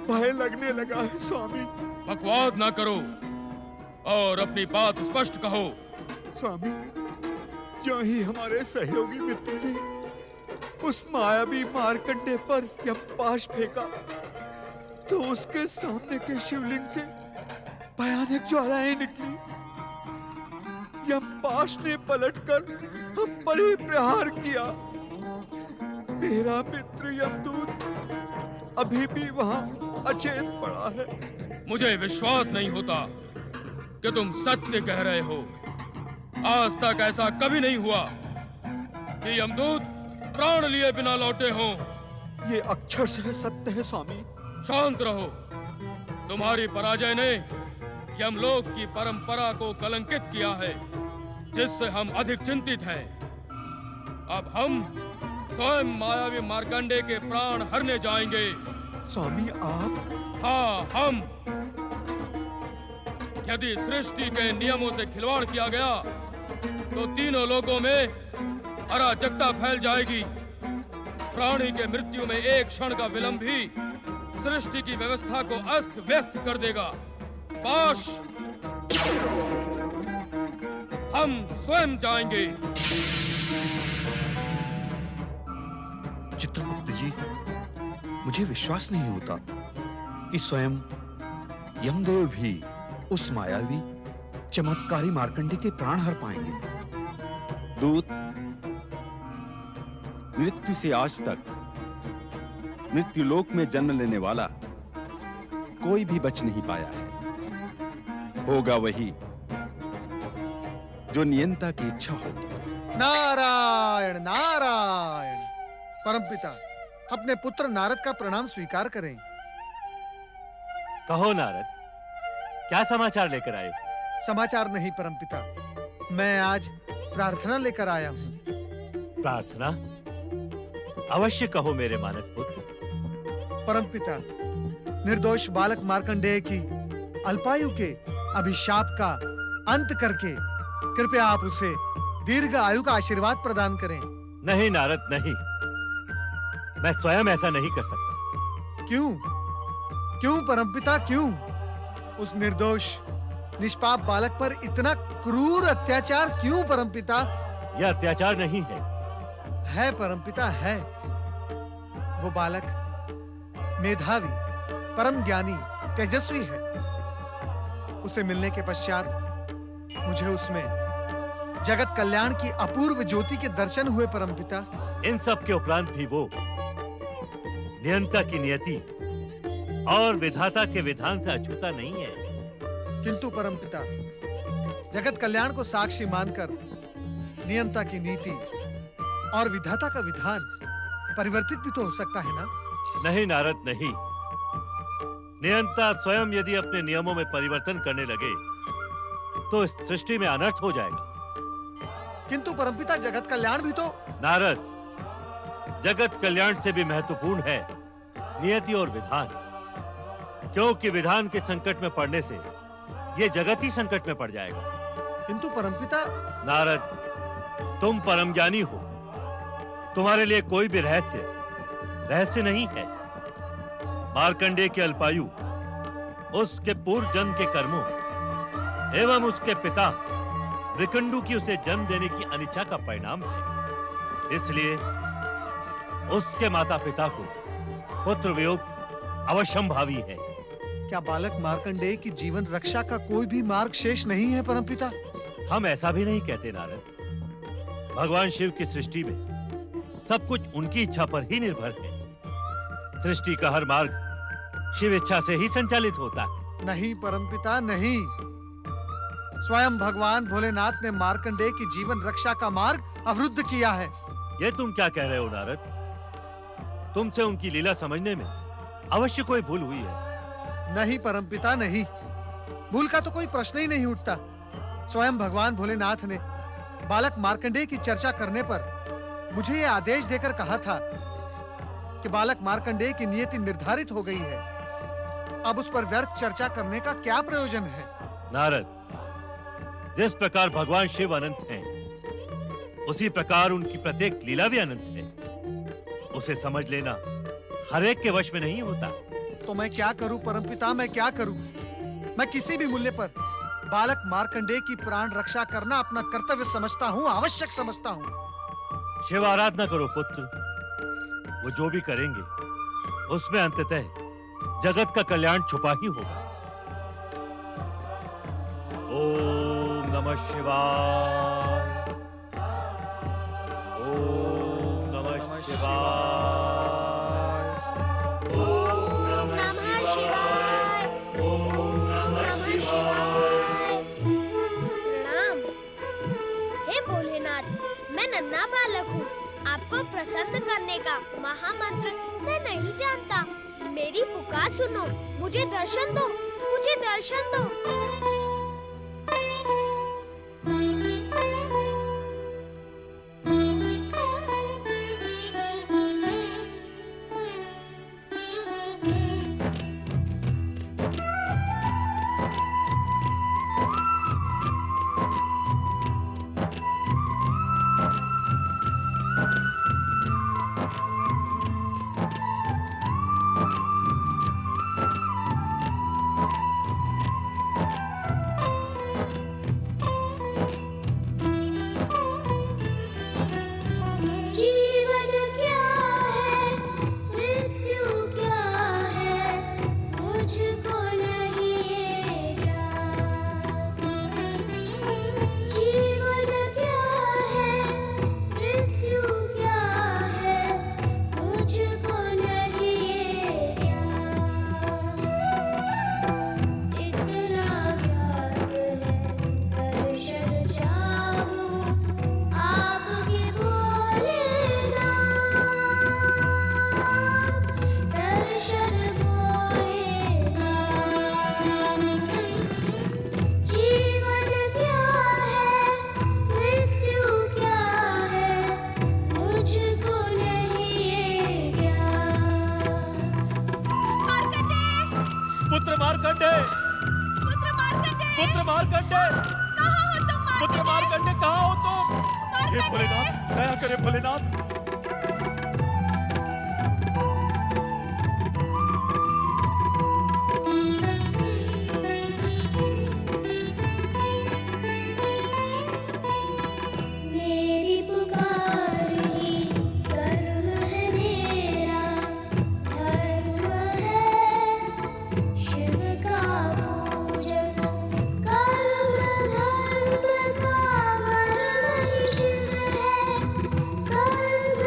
भय लगने लगा है स्वामी। बकवाद ना करो और अपनी बात स्पष्ट कहो। स्वामी, जो ही हमारे सहयोगी मित्र ने उस मायावी मार्कंडेय पर यमपाश फेंका तो उसके सामने के शिवलिंग से भयानक ज्वालाएं निकली। यमपाश ने पलटकर हम पर ही प्रहार किया। मेरा मित्र यमदूत अभी भी वहां अचेत पड़ा है। मुझे विश्वास नहीं होता कि तुम सत्य कह रहे हो। आज तक ऐसा कभी नहीं हुआ कि यमदूत प्राण लिए बिना लौटे हों। ये अक्षर से सत्य है स्वामी। शांत रहो। तुम्हारी पराजय ने यमलोक की परंपरा को कलंकित किया है, जिससे हम अधिक चिंतित हैं। अब हम स्वयं मायावी मार्कंडेय के प्राण हरने जाएंगे। स्वामी आप? हाँ, हम। यदि सृष्टि के नियमों से खिलवाड़ किया गया तो तीनों लोकों में अराजकता फैल जाएगी। प्राणी के मृत्यु में एक क्षण का विलंब भी सृष्टि की व्यवस्था को अस्त व्यस्त कर देगा। पाश, हम स्वयं जाएंगे। चित्रगुप्त जी, मुझे विश्वास नहीं होता कि स्वयं यमदेव भी उस मायावी चमत्कारी मार्कंडेय के प्राण हर पाएंगे। दूत, मृत्यु से आज तक मृत्युलोक में जन्म लेने वाला कोई भी बच नहीं पाया है। होगा वही जो नियंता की इच्छा होगी। नारायण नारायण। परमपिता, अपने पुत्र नारद का प्रणाम स्वीकार करें। कहो नारद, क्या समाचार लेकर आए? समाचार नहीं परमपिता, मैं आज प्रार्थना लेकर आया हूँ। प्रार्थना? अवश्य कहो मेरे मानस पुत्र। परमपिता, निर्दोष बालक मार्कंडेय की अल्पायु के अभिशाप का अंत करके कृपया आप उसे दीर्घ आयु का आशीर्वाद प्रदान करें। नहीं नारद, नहीं। मैं स्वयं ऐसा नहीं कर सकता। क्यों? क्यों परमपिता, क्यों? उस निर्दोष निष्पाप बालक पर इतना क्रूर अत्याचार क्यों परमपिता? यह अत्याचार नहीं है। है परमपिता, है। वो बालक मेधावी, परम ज्ञानी, तेजस्वी है। उसे मिलने के पश्चात मुझे उसमें जगत कल्याण की अपूर्व ज्योति के दर्शन हुए परमपिता। इन सब के उपरांत भी वो नियंता की नियति और विधाता के विधान से अछूता नहीं है। किंतु परमपिता, जगत कल्याण को साक्षी मानकर नियंता की नीति और विधाता का विधान परिवर्तित भी तो हो सकता है ना? नहीं नारद, नहीं। नियंता स्वयं यदि अपने नियमों में परिवर्तन करने लगे तो इस सृष्टि में अनर्थ हो जाएगा। किंतु परमपिता, जगत कल्याण भी तो। नारद, जगत कल्याण से भी महत्वपूर्ण है नियति और विधान, क्योंकि विधान के संकट में पड़ने से ये जगत ही संकट में पड़ जाएगा। किंतु परमपिता। नारद, तुम परम ज्ञानी हो। तुम्हारे लिए कोई भी रहस्य नहीं है। मार्कंडेय के अल्पायु, उसके पूर्व जन्म के कर्मों एवं उसके पिता मृकंडू की उसे जन्म देने की अनिच्छा का परिणाम है। इसलिए उसके माता पिता को पुत्र वियोग अवश्यंभावी है। क्या बालक मार्कंडेय की जीवन रक्षा का कोई भी मार्ग शेष नहीं है परमपिता? हम ऐसा भी नहीं कहते नारद। भगवान शिव की सृष्टि में सब कुछ उनकी इच्छा पर ही निर्भर है। सृष्टि का हर मार्ग शिव इच्छा से ही संचालित होता है। नहीं परमपिता नहीं, स्वयं भगवान भोलेनाथ ने मार्कंडेय की जीवन रक्षा का मार्ग अवरुद्ध किया है। ये तुम क्या कह रहे हो नारद? तुमसे उनकी लीला समझने में अवश्य कोई भूल हुई है। नहीं परमपिता नहीं, भूल का तो कोई प्रश्न ही नहीं उठता। स्वयं भगवान भोलेनाथ ने बालक मार्कंडेय की चर्चा करने पर मुझे ये आदेश देकर कहा था कि बालक मार्कंडेय की नियति निर्धारित हो गई है, अब उस पर व्यर्थ चर्चा करने का क्या प्रयोजन है? नारद, जिस प्रकार भगवान शिव अनंत हैं, उसी प्रकार उनकी प्रत्येक लीला भी अनंत है। उसे समझ लेना हर एक के वश में नहीं होता। तो मैं क्या करूं परमपिता, मैं क्या करूं? मैं किसी भी मूल्य पर बालक मार्कंडेय की प्राण रक्षा करना अपना कर्तव्य समझता हूं, आवश्यक समझता हूं। शिव आराधना करो पुत्र, वो जो भी करेंगे उसमें अंततः जगत का कल्याण छुपा ही होगा। ओम नमः शिवाय। ओम नमः शिवाय। ओम नमः शिवाय। ओम नमः शिवाय। प्रणाम। हे भोलेनाथ, मैं नन्हा बालक हूँ। आपको प्रसन्न करने का महामंत्र मैं नहीं जानता। मेरी पुकार सुनो, मुझे दर्शन दो, मुझे दर्शन दो। पुत्र मार्कंडेय, पुत्र मार्कंडेय, पुत्र मार्कंडेय, कहाँ हो तुम? हे भोलेनाथ, दया करे भोलेनाथ। मेरी पुकार ही कर्म है मेरा, धर्म है शिव का पूजन। कर्म धर्म का मर्म ही शिव है, कर्म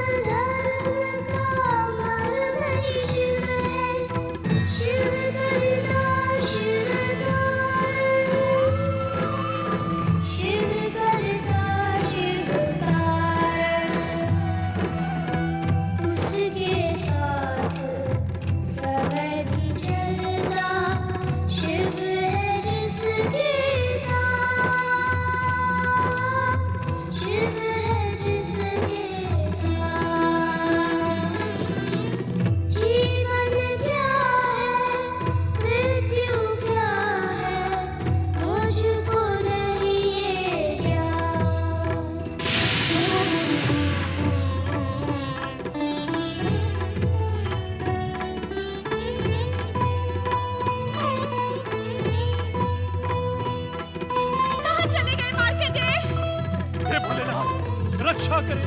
रक्षा करे।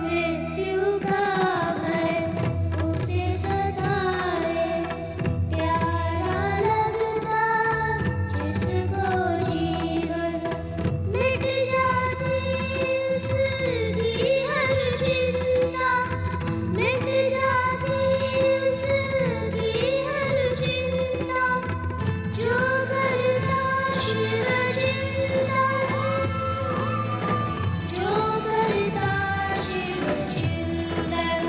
मृत्यु का भय उसे सताए, प्यारा लगता जिसको जीवन, मिट जाती उसकी हर चिंता, मिट जाती उसकी हर चिंता, जो करता शिव चिंतन, जो करता शिव चिंतन,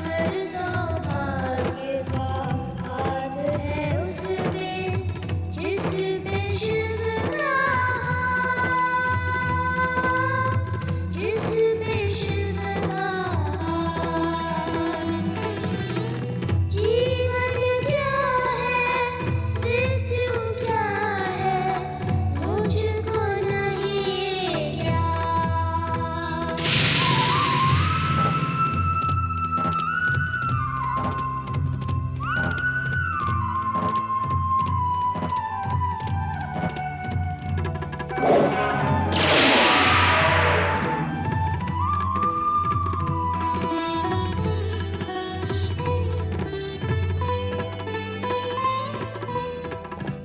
हर सौभाग्य का हाथ है उसपे, जिस पे शिव का हाथ, जिस पे शिव का हाथ। जीवन क्या है, मृत्यु क्या है, मुझको नहीं ये ज्ञान।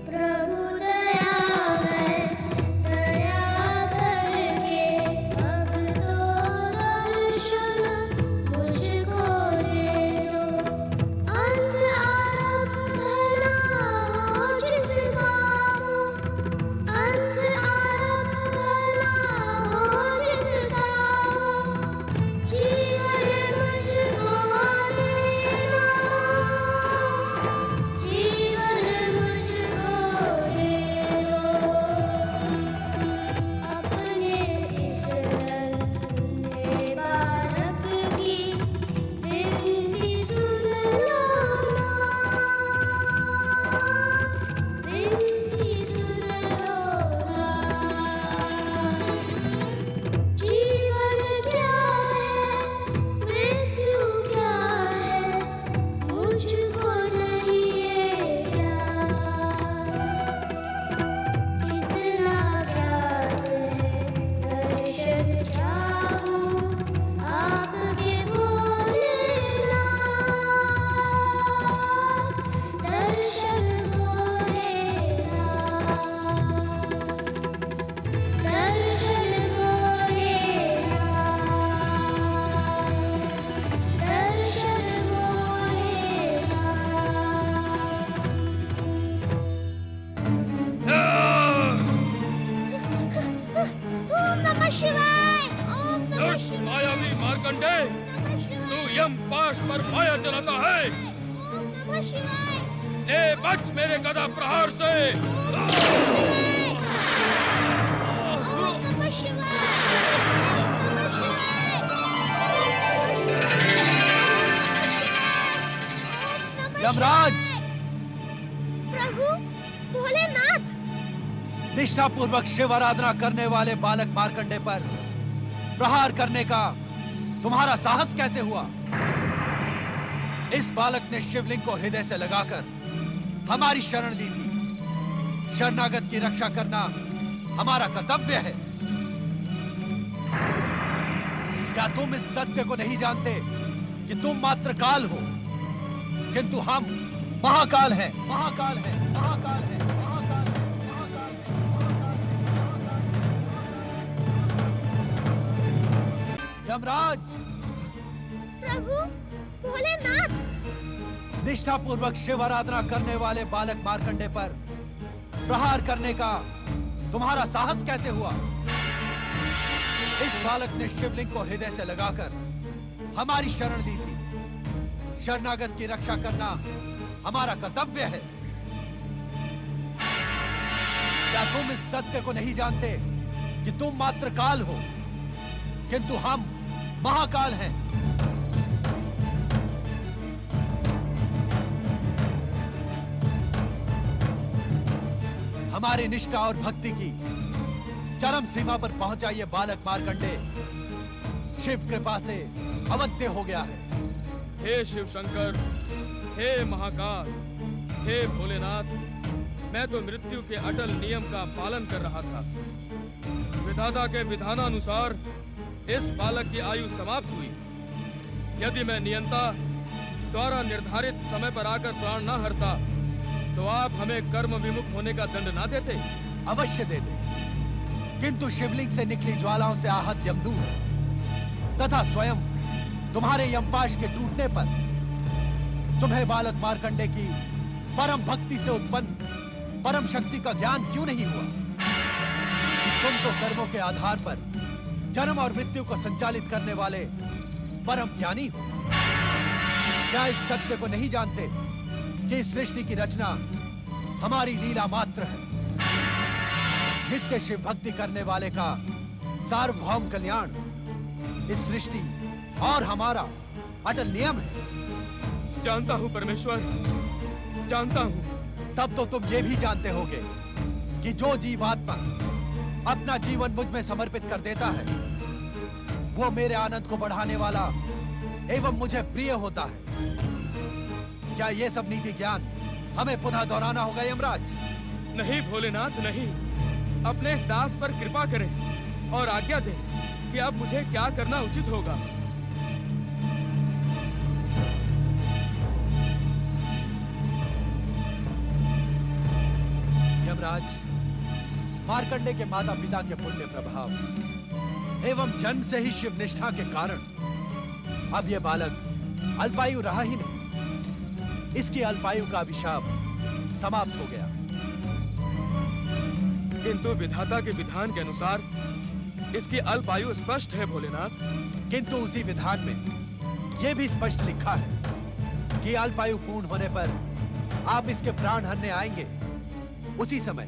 प्रभु दयामय, दया करके अब तो दर्शन मुझको दे दो। अंत आरंभ ना हो जिसका वो, अंत आरंभ ना हो जिसका वो, जीवन मुझको दे दो, जीवन मुझको दे दो। अपने इस नन्हे बालक की विनती सुन लो ना, विनती सुन लो ना। जीवन क्या है, मृत्यु क्या है, मुझको नहीं ये ज्ञान। कितना ज्ञात है, दर्शन चाहूं आपके भोलेनाथ, दर्शन भोलेनाथ, दर्शन भोलेनाथ, दर्शन भोलेनाथ। ओम नमः शिवाय, ओम नमः दुष्ट मायावी मार्कंडे, तू यम पाश पर माया चलाता है। नमः शिवाय, ए बच मेरे गदा प्रहार से। नमः शिवाय, नमः शिवाय, यमराज, प्रभु भोलेनाथ, निष्ठापूर्वक शिव आराधना करने वाले बालक मार्कंडे पर प्रहार करने का तुम्हारा साहस कैसे हुआ? इस बालक ने शिवलिंग को हृदय से लगाकर हमारी शरण ली थी। शरणागत की रक्षा करना हमारा कर्तव्य है। क्या तुम इस सत्य को नहीं जानते कि तुम मात्र काल हो, किंतु हम महाकाल हैं, महाकाल हैं, महाकाल हैं, महाकाल हैं, महाकाल हैं, यमराज, प्रभु भोलेनाथ, निष्ठापूर्वक शिव आराधना करने वाले बालक मार्कंडे पर प्रहार करने का तुम्हारा साहस कैसे हुआ? इस बालक ने शिवलिंग को हृदय से लगाकर हमारी शरण ली थी। शरणागत की रक्षा करना हमारा कर्तव्य है। क्या तुम इस सत्य को नहीं जानते कि तुम मात्र काल हो, किंतु हम महाकाल हैं? हमारी निष्ठा और भक्ति की चरम सीमा पर पहुंचा ये बालक मार्कंडे शिव कृपा से अवध्य हो गया है। हे शिव शंकर, हे महाकाल, हे भोलेनाथ, मैं तो मृत्यु के अटल नियम का पालन कर रहा था। विधाता के विधानानुसार इस बालक की आयु समाप्त हुई। यदि मैं नियंता द्वारा निर्धारित समय पर आकर प्राण न हरता तो आप हमें कर्म विमुख होने का दंड ना देते? अवश्य देते, किंतु शिवलिंग से निकली ज्वालाओं से आहत यमदूत तथा स्वयं तुम्हारे यमपाश के टूटने पर तुम्हें बालक मार्कंडे की परम भक्ति से उत्पन्न परम शक्ति का ज्ञान क्यों नहीं हुआ? तुम तो कर्मों के आधार पर जन्म और मृत्यु को संचालित करने वाले परम ज्ञानी हो। क्या इस सत्य को नहीं जानते कि इस सृष्टि की रचना हमारी लीला मात्र है? नित्य शिव भक्ति करने वाले का सार्वभौम कल्याण इस सृष्टि और हमारा अटल नियम है। जानता हूं परमेश्वर, जानता हूं। तब तो तुम ये भी जानते होगे कि जो जीवात्मा अपना जीवन मुझ में समर्पित कर देता है वो मेरे आनंद को बढ़ाने वाला एवं मुझे प्रिय होता है। क्या ये सब नीति ज्ञान हमें पुनः दोहराना होगा यमराज? नहीं भोलेनाथ, नहीं। अपने इस दास पर कृपा करें और आज्ञा दें कि अब मुझे क्या करना उचित होगा। यमराज, मार्कंडे के माता पिता के पुण्य प्रभाव एवं जन्म से ही शिव निष्ठा के कारण अब यह बालक अल्पायु रहा ही नहीं। इसकी अल्पायु का अभिशाप समाप्त हो गया। किंतु विधाता के विधान के अनुसार इसकी अल्पायु स्पष्ट है भोलेनाथ। किंतु उसी विधान में यह भी स्पष्ट लिखा है कि अल्पायु पूर्ण होने पर आप इसके प्राण हरने आएंगे। उसी समय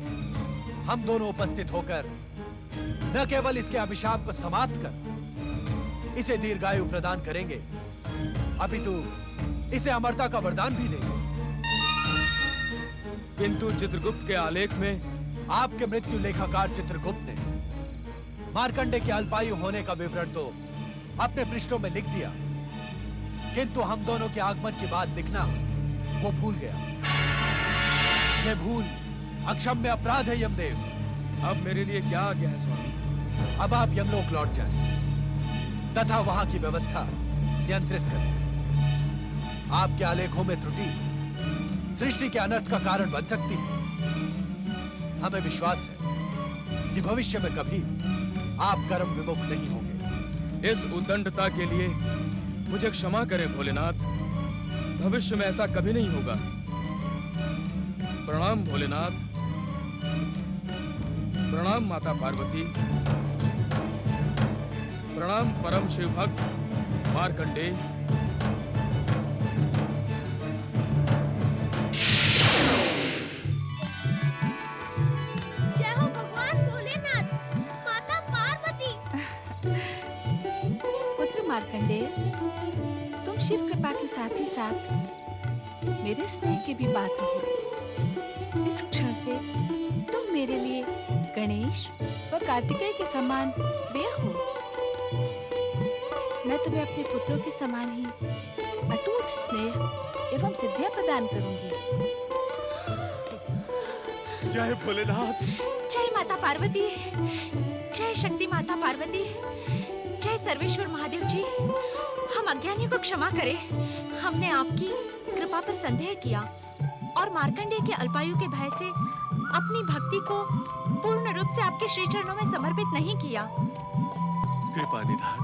हम दोनों उपस्थित होकर न केवल इसके अभिशाप को समाप्त कर इसे दीर्घायु प्रदान करेंगे, अपितु इसे अमरता का वरदान भी देंगे। किंतु चित्रगुप्त के आलेख में आपके मृत्यु लेखाकार चित्रगुप्त ने मार्कंडे के अल्पायु होने का विवरण तो अपने पृष्ठों में लिख दिया, किंतु हम दोनों के आगमन की बात लिखना वो भूल गया। ये भूल अक्षम्य अपराध है यमदेव। अब मेरे लिए क्या आज्ञा है स्वामी? अब आप यमलोक लौट जाएं तथा वहां की व्यवस्था नियंत्रित करें। आपके आलेखों में त्रुटि सृष्टि के अनर्थ का कारण बन सकती है। हमें विश्वास है कि भविष्य में कभी आप कर्म विमुख नहीं होंगे। इस उद्दंडता के लिए मुझे क्षमा करें भोलेनाथ। भविष्य में ऐसा कभी नहीं होगा। प्रणाम भोलेनाथ। प्रणाम माता पार्वती। प्रणाम परम शिव भक्त मार्कंडे। जय हो भगवान भोलेनाथ, माता पार्वती। पुत्र मार्कंडे, तुम शिव कृपा के साथ ही साथ मेरे स्नेह के भी पात्र हो। इस क्षण से तुम मेरे लिए गणेश और कार्तिकेय के समान प्रिय हो। मैं तुम्हें अपने पुत्रों के समान ही अटूट स्नेह एवं सिद्धियां प्रदान करूंगी। जय भोलेनाथ। जय माता पार्वती। जय शक्ति माता पार्वती। जय सर्वेश्वर महादेव जी। हम अज्ञानी को क्षमा करें। हमने आपकी कृपा पर संदेह किया और मार्कंडेय के अल्पायु के भय से अपनी भक्ति को पूर्ण रूप से आपके श्री चरणों में समर्पित नहीं किया। कृपा निधान,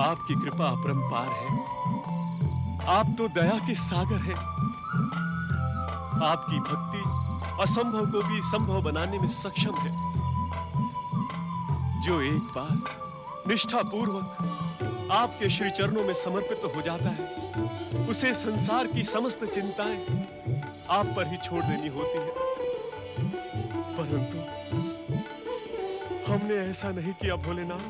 आपकी कृपा अपरंपार है। आप तो दया के सागर हैं। आपकी भक्ति असंभव को भी संभव बनाने में सक्षम है। जो एक बार निष्ठा पूर्वक आपके श्री चरणों में समर्पित हो जाता है उसे संसार की समस्त चिंताएं आप पर ही छोड़ देनी होती है। परंतु हमने ऐसा नहीं किया भोलेनाथ।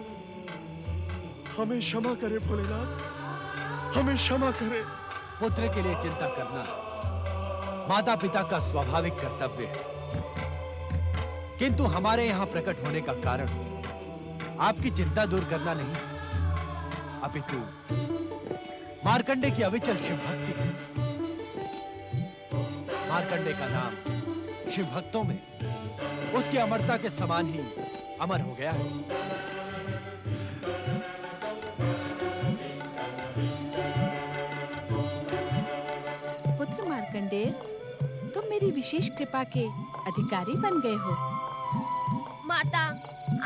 हमें क्षमा करें भोलेनाथ, हमें क्षमा करें। पुत्र के लिए चिंता करना माता पिता का स्वाभाविक कर्तव्य है, किंतु हमारे यहाँ प्रकट होने का कारण आपकी चिंता दूर करना नहीं, अपितु मार्कंडे की अविचल शिव भक्ति है। मार्कंडे का नाम शिव भक्तों में उसकी अमरता के समान ही अमर हो गया है। पुत्र मार्कंडेय, तुम मेरी विशेष कृपा के अधिकारी बन गए हो। माता,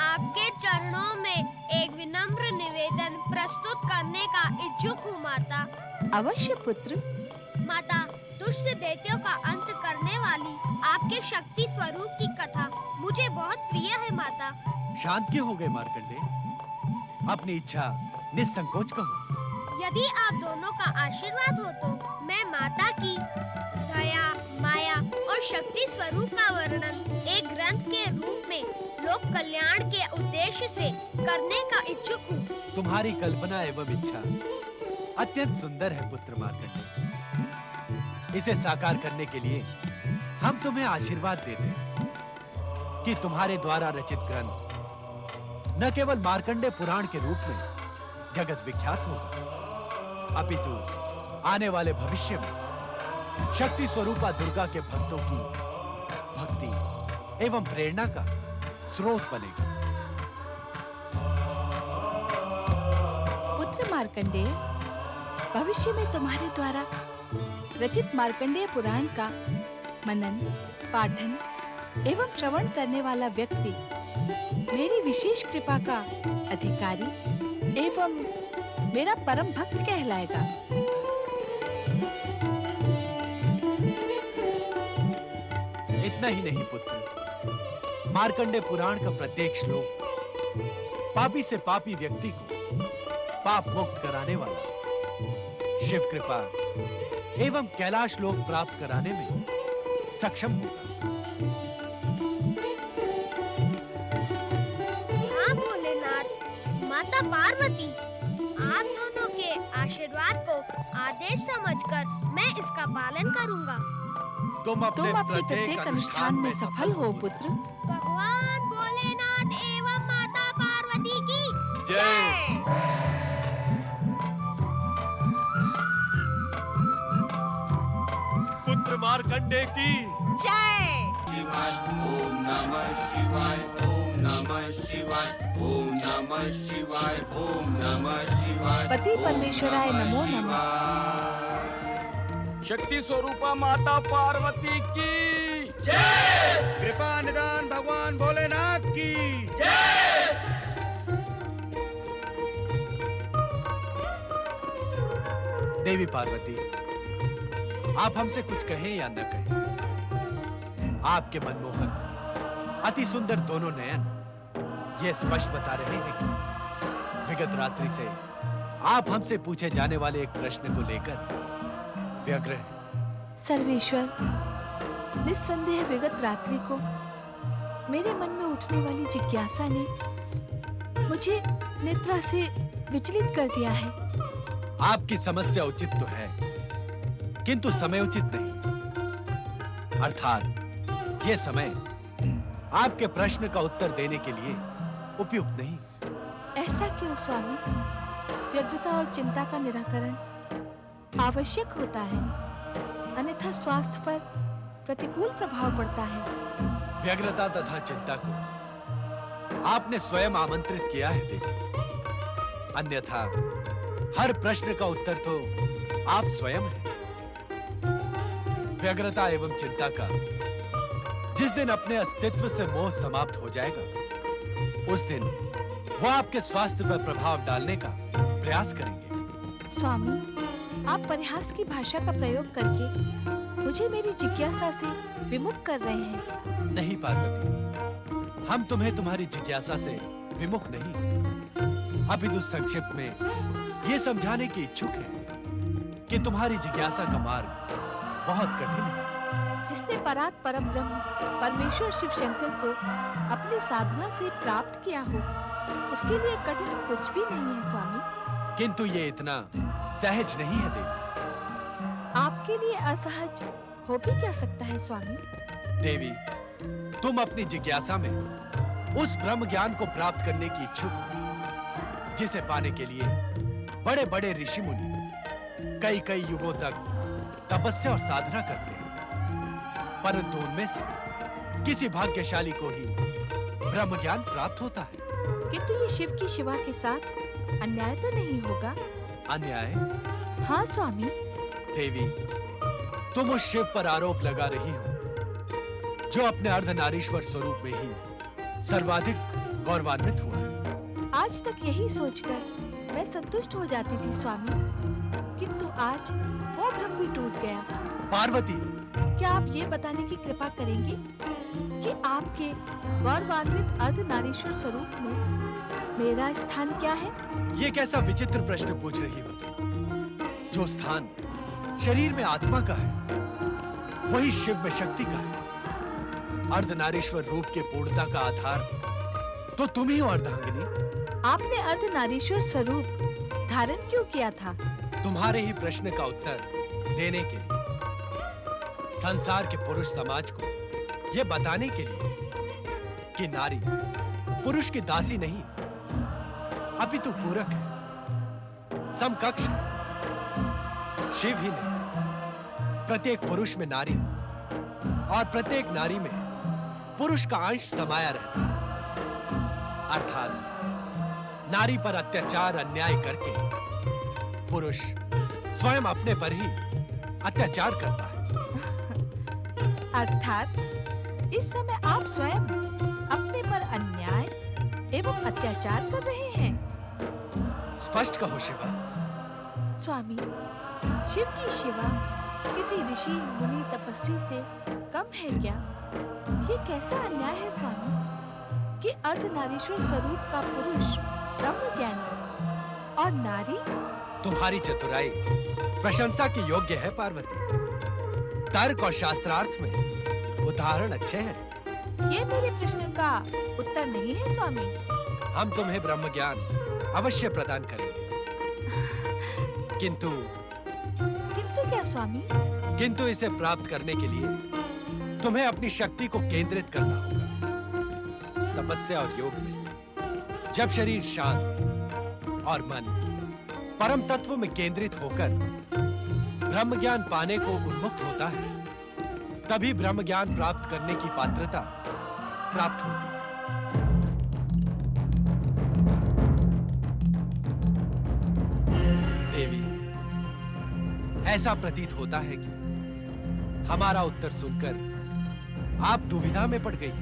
आपके चरणों में एक विनम्र निवेदन प्रस्तुत करने का इच्छुक हूँ माता। अवश्य पुत्र। माता, दुष्ट दैत्यों का अंत करने वाली आपके शक्ति स्वरूप की कथा मुझे बहुत प्रिय है माता। शांत क्यों हो गए मार्कंडे? अपनी इच्छा निसंकोच कहो। यदि आप दोनों का आशीर्वाद हो तो मैं माता की दया, माया और शक्ति स्वरूप का वर्णन एक ग्रंथ के रूप में लोक कल्याण के उद्देश्य से करने का इच्छुक हूँ। तुम्हारी कल्पना एवं इच्छा अत्यंत सुंदर है पुत्र मार्कंडे। इसे साकार करने के लिए हम तुम्हें आशीर्वाद देते हैं कि तुम्हारे द्वारा रचित ग्रंथ न केवल मार्कंडे पुराण के रूप में जगत विख्यात होगा, अपितु आने वाले भविष्य में शक्ति स्वरूपा दुर्गा के भक्तों की भक्ति एवं प्रेरणा का स्रोत बनेगा। पुत्र मार्कंडेय, भविष्य में तुम्हारे द्वारा रचित मार्कंडेय पुराण का मनन, पाठन एवं श्रवण करने वाला व्यक्ति मेरी विशेष कृपा का अधिकारी एवं मेरा परम भक्त कहलाएगा। इतना ही नहीं पुत्र, मार्कंडे पुराण का प्रत्येक श्लोक पापी से पापी व्यक्ति को पाप मुक्त कराने वाला, शिव कृपा एवं कैलाश लोक प्राप्त कराने में सक्षम होगा। हाँ भोलेनाथ, माता पार्वती, आप दोनों के आशीर्वाद को आदेश समझकर मैं इसका पालन करूंगा। तुम अपने प्रत्येक अनुष्ठान में सफल हो पुत्र। भगवान भोलेनाथ एवं माता पार्वती की जय। पुत्र मार्कंडे की जय। शिवाय ओम नमः शिवाय ओम नमः शिवाय ओम नमः शिवाय ओम नमः शिवाय। पति परमेश्वराय नमो नमः। शक्ति स्वरूपा माता पार्वती की जय। कृपा निदान भगवान भोलेनाथ की जय। देवी पार्वती, आप हमसे कुछ कहें या न कहें, आपके मनमोहक अति सुंदर दोनों नयन ये स्पष्ट बता रहे हैं कि विगत रात्रि से आप हमसे पूछे जाने वाले एक प्रश्न को लेकर व्यग्र हैं। सर्वेश्वर, निस्संदेह विगत रात्रि को मेरे मन में उठने वाली जिज्ञासा ने मुझे निद्रा से विचलित कर दिया है। आपकी समस्या उचित तो है, किंतु समय उचित नहीं। अर्थात ये समय आपके प्रश्न का उत्तर देने के लिए उपयुक्त नहीं। ऐसा क्यों स्वामी? व्यग्रता और चिंता का निराकरण आवश्यक होता है, अन्यथा स्वास्थ्य पर प्रतिकूल प्रभाव पड़ता है। व्यग्रता तथा चिंता को आपने स्वयं आमंत्रित किया है देवी, अन्यथा हर प्रश्न का उत्तर तो आप स्वयं हैं। व्यग्रता एवं चिंता का जिस दिन अपने अस्तित्व से मोह समाप्त हो जाएगा, उस दिन वो आपके स्वास्थ्य पर प्रभाव डालने का प्रयास करेंगे। स्वामी, आप परिहास की भाषा का प्रयोग करके मुझे मेरी जिज्ञासा से विमुख कर रहे हैं। नहीं पार्वती, हम तुम्हें तुम्हारी जिज्ञासा से विमुख नहीं, अपितु संक्षिप्त में ये समझाने की इच्छुक है कि तुम्हारी जिज्ञासा का मार्ग बहुत कठिन है। जिसने परात परम ब्रह्म परमेश्वर शिव शंकर को अपनी साधना से प्राप्त किया हो, उसके लिए कठिन कुछ भी नहीं है स्वामी। किंतु ये इतना सहज नहीं है देवी। आपके लिए असहज हो भी क्या सकता है स्वामी? देवी, तुम अपनी जिज्ञासा में उस ब्रह्म ज्ञान को प्राप्त करने की इच्छुक हो, जिसे पाने के लिए बड़े बड़े ऋषि मुनि कई कई युगों तक तपस्या और साधना करते हैं, परंतु उनमें से किसी भाग्यशाली को ही ब्रह्म ज्ञान प्राप्त होता है। किंतु ये शिव की शिवा के साथ अन्याय तो नहीं होगा? अन्याय? हाँ स्वामी। देवी, तुम उस शिव पर आरोप लगा रही हो जो अपने अर्धनारीश्वर स्वरूप में ही सर्वाधिक गौरवान्वित हुआ है। आज तक यही सोचकर मैं संतुष्ट हो जाती थी स्वामी, किंतु आज वो भ्रम भी टूट गया। पार्वती, क्या आप ये बताने की कृपा करेंगे कि आपके गौरवान्वित अर्धनारीश्वर स्वरूप में मेरा स्थान क्या है? ये कैसा विचित्र प्रश्न पूछ रही हो तुम? जो स्थान शरीर में आत्मा का है, वही शिव में शक्ति का है। अर्धनारीश्वर रूप के पूर्णता का आधार तो तुम ही हो अर्धांगिनी। आपने अर्धनारीश्वर स्वरूप धारण क्यों किया था? तुम्हारे ही प्रश्न का उत्तर देने के लिए, संसार के पुरुष समाज को यह बताने के लिए कि नारी पुरुष की दासी नहीं, अपितु पूरक है, समकक्ष है। शिव ही नहीं, प्रत्येक पुरुष में नारी और प्रत्येक नारी में पुरुष का अंश समाया रहता है। अर्थात नारी पर अत्याचार अन्याय करके पुरुष स्वयं अपने पर ही अत्याचार करता है। अर्थात इस समय आप स्वयं अपने पर अन्याय एवं अत्याचार कर रहे हैं। स्पष्ट कहो शिवा। स्वामी, शिव की शिवा किसी ऋषि मुनि तपस्वी से कम है क्या? ये कैसा अन्याय है स्वामी कि अर्धनारीश्वर स्वरूप का पुरुष ब्रह्म ज्ञानी और नारी? तुम्हारी चतुराई प्रशंसा के योग्य है पार्वती। तर्क और शास्त्रार्थ में उदाहरण अच्छे हैं। ये मेरे प्रश्न का उत्तर नहीं है स्वामी। हम तुम्हें ब्रह्म ज्ञान अवश्य प्रदान करेंगे। किंतु क्या स्वामी? किंतु इसे प्राप्त करने के लिए तुम्हें अपनी शक्ति को केंद्रित करना होगा। तपस्या और योग में जब शरीर शांत और मन परम तत्व में केंद्रित होकर ब्रह्म ज्ञान पाने को उन्मुक्त होता है, तभी ब्रह्म ज्ञान प्राप्त करने की पात्रता प्राप्त होती है। देवी, ऐसा प्रतीत होता है कि हमारा उत्तर सुनकर आप दुविधा में पड़ गई,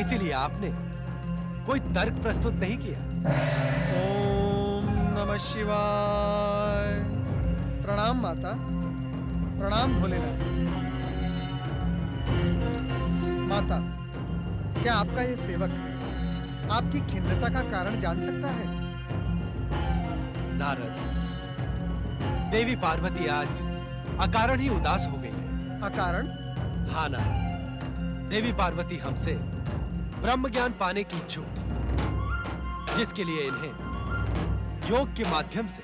इसीलिए आपने कोई तर्क प्रस्तुत नहीं किया। ओम नमः शिवाय। प्रणाम माता, प्रणाम भोलेनाथ। माता, क्या आपका ये सेवक आपकी खिन्नता का कारण जान सकता है? नारद, देवी पार्वती आज अकारण ही उदास हो गई है। अकारण? हाँ नारद, देवी पार्वती हमसे ब्रह्म ज्ञान पाने की इच्छुक थी, जिसके लिए इन्हें योग के माध्यम से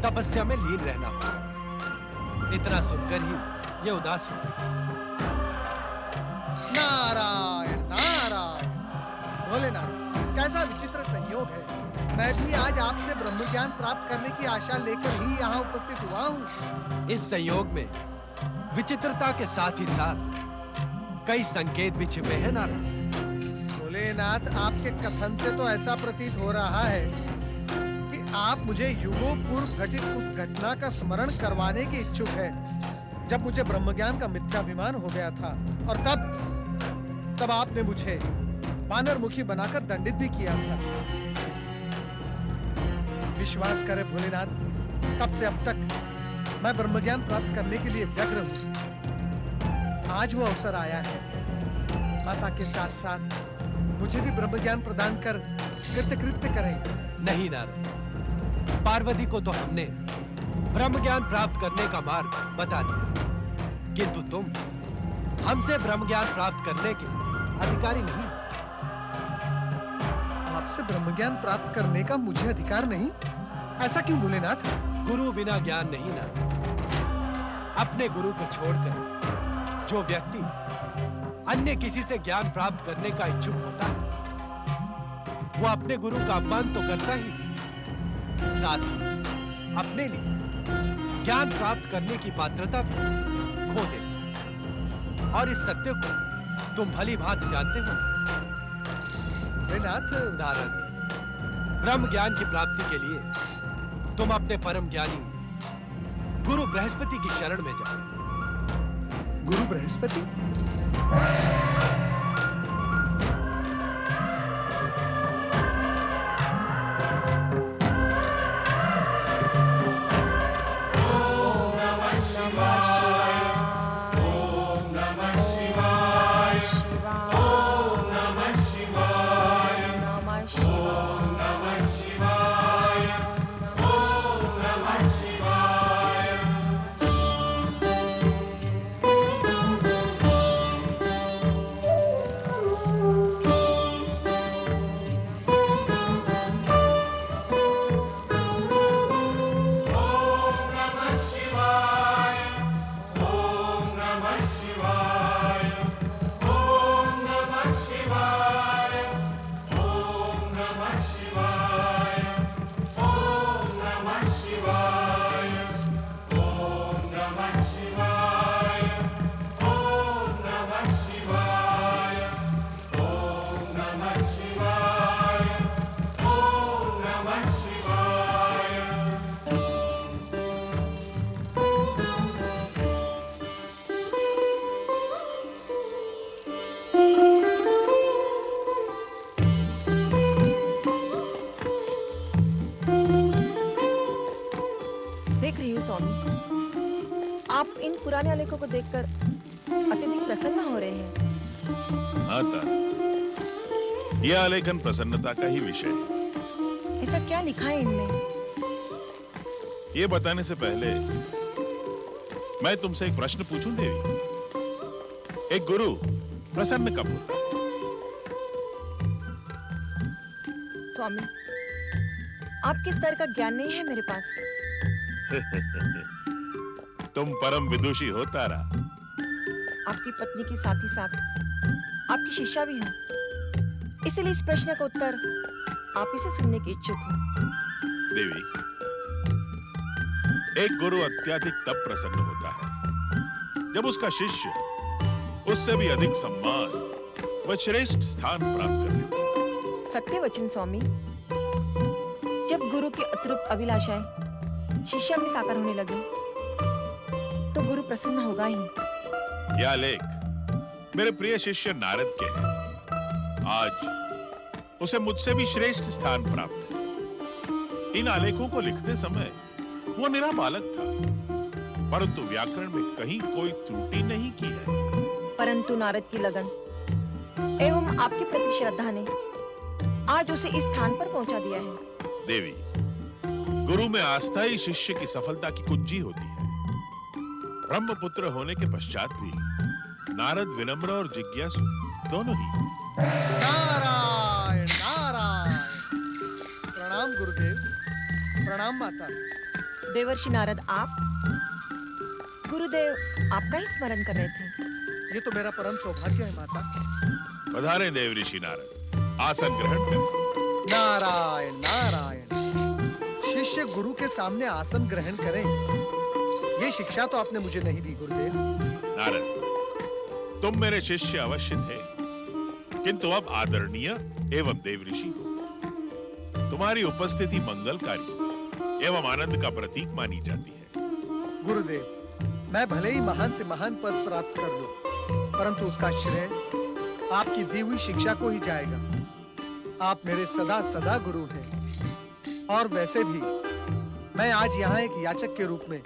तपस्या में लीन रहना होगा। इतना सुनकर ही ये उदास हो गई। नारायण नारायण। भोलेनाथ, कैसा विचित्र संयोग है। मैं भी आज आपसे ब्रह्म ज्ञान प्राप्त करने की आशा लेकर ही यहाँ उपस्थित हुआ हूँ। इस संयोग में विचित्रता के साथ ही साथ कई संकेत भी छिपे हैं नारद। भोलेनाथ, आपके कथन से तो ऐसा प्रतीत हो रहा है कि आप मुझे युगों पूर्व घटित उस घटना का स्मरण करवाने के इच्छुक है, जब मुझे ब्रह्मज्ञान का मिथ्याभिमान हो गया था, और तब आपने मुझे वानर मुखी बनाकर दंडित भी किया था। विश्वास करें भोलेनाथ, तब से अब तक मैं ब्रह्मज्ञान प्राप्त करने के लिए व्यग्र हूँ। आज वो अवसर आया है। माता के साथ साथ मुझे भी ब्रह्मज्ञान प्रदान कर कृत्य करें। नहीं नारद, पार्वती को तो हमने ब्रह्म ज्ञान प्राप्त करने का मार्ग बता दिया, किंतु तुम हमसे ब्रह्म ज्ञान प्राप्त करने के अधिकारी नहीं। आपसे ब्रह्म ज्ञान प्राप्त करने का मुझे अधिकार नहीं? ऐसा क्यों भोलेनाथ? गुरु बिना ज्ञान नहीं नारद। अपने गुरु को छोड़कर जो व्यक्ति अन्य किसी से ज्ञान प्राप्त करने का इच्छुक होता है, वो अपने गुरु का अपमान तो करता ही, साथ ही अपने लिए ज्ञान प्राप्त करने की पात्रता भी खो देता। और इस सत्य को तुम भली भांति जानते हो। नाथ नारद, ब्रह्म ज्ञान की प्राप्ति के लिए तुम अपने परम ज्ञानी गुरु बृहस्पति की शरण में जाओ। गुरु बृहस्पति? देख रही हूँ स्वामी, आप इन पुराने आलेखों को देखकर अत्यधिक प्रसन्न हो रहे हैं। हाँ तारा, यह आलेखन प्रसन्नता का ही विषय है। ऐसा क्या लिखा है इनमें? ये बताने से पहले मैं तुमसे एक प्रश्न पूछूं देवी। एक गुरु प्रसन्न कब होता है? स्वामी, आपके स्तर का ज्ञान नहीं है मेरे पास। तुम परम विदुषी हो तारा। आपकी पत्नी के साथ ही साथ आपकी शिष्या भी हूँ, इसलिए इस प्रश्न का उत्तर आप ही से सुनने की इच्छुक हूँ। देवी, एक गुरु अत्यधिक तब प्रसन्न होता है जब उसका शिष्य उससे भी अधिक सम्मान व श्रेष्ठ स्थान प्राप्त कर लेता है। सत्य वचन स्वामी। जब गुरु की अतृप्त अभिलाषाएं शिष्य में साकार होने लगी तो गुरु प्रसन्न होगा ही। यह लेख मेरे प्रिय शिष्य नारद के हैं। आज उसे मुझसे भी श्रेष्ठ स्थान प्राप्त है। इन आलेखों को लिखते समय वो निरा बालक था, परंतु व्याकरण में कहीं कोई त्रुटि नहीं की है। परंतु नारद की लगन एवं आपके प्रति श्रद्धा ने आज उसे इस स्थान पर पहुंचा दिया है। देवी, गुरु में आस्था ही शिष्य की सफलता की कुंजी होती है। ब्रह्मपुत्र होने के पश्चात भी नारद विनम्र और जिज्ञासु दोनों ही। नारायण नारायण। प्रणाम गुरुदेव, प्रणाम माता। देवर्षि नारद, आप? गुरुदेव आपका ही स्मरण कर रहे थे। ये तो मेरा परम सौभाग्य है माता। पधारे देव ऋषि नारद, आसन ग्रहण करें। नारायण नारायण। शिष्य गुरु के सामने आसन ग्रहण करें, ये शिक्षा तो आपने मुझे नहीं दी गुरुदेव। नारद, तुम मेरे शिष्य अवश्य थे, किंतु अब आदरणीय एवं देवऋषि हो। तुम्हारी उपस्थिति मंगलकारी एवं आनंद का प्रतीक मानी जाती है। गुरुदेव, मैं भले ही महान से महान पद प्राप्त कर लूं, परंतु उसका श्रेय आपकी दी हुई शिक्षा को ही जाएगा। आप मेरे सदा सदा गुरु हैं। और वैसे भी मैं आज यहाँ एक याचक के रूप में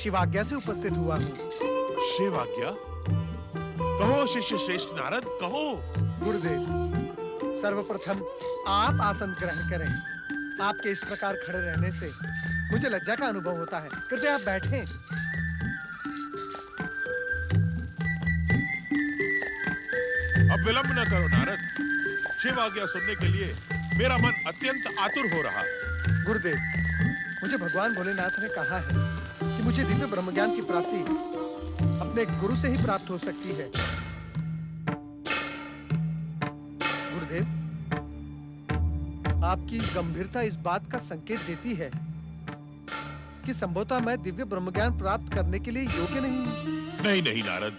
शिवाज्ञा से उपस्थित हुआ हूँ। शिवाज्ञा? कहो शिष्य श्रेष्ठ नारद, कहो। गुरुदेव, सर्वप्रथम आप आसन ग्रहण करें। आपके इस प्रकार खड़े रहने से मुझे लज्जा का अनुभव होता है। कृपया आप बैठें। अब विलंब न करो नारद। शिव आज्ञा सुनने के लिए मेरा मन अत्यंत आतुर हो रहा है। गुरुदेव, मुझे भगवान भोलेनाथ ने कहा है कि मुझे दिव्य ब्रह्मज्ञान की प्राप्ति अपने गुरु से ही प्राप्त हो सकती है। गुरुदेव, आपकी गंभीरता इस बात का संकेत देती है कि संभवतः मैं दिव्य ब्रह्मज्ञान प्राप्त करने के लिए योग्य नहीं हूं। नहीं नहीं नारद,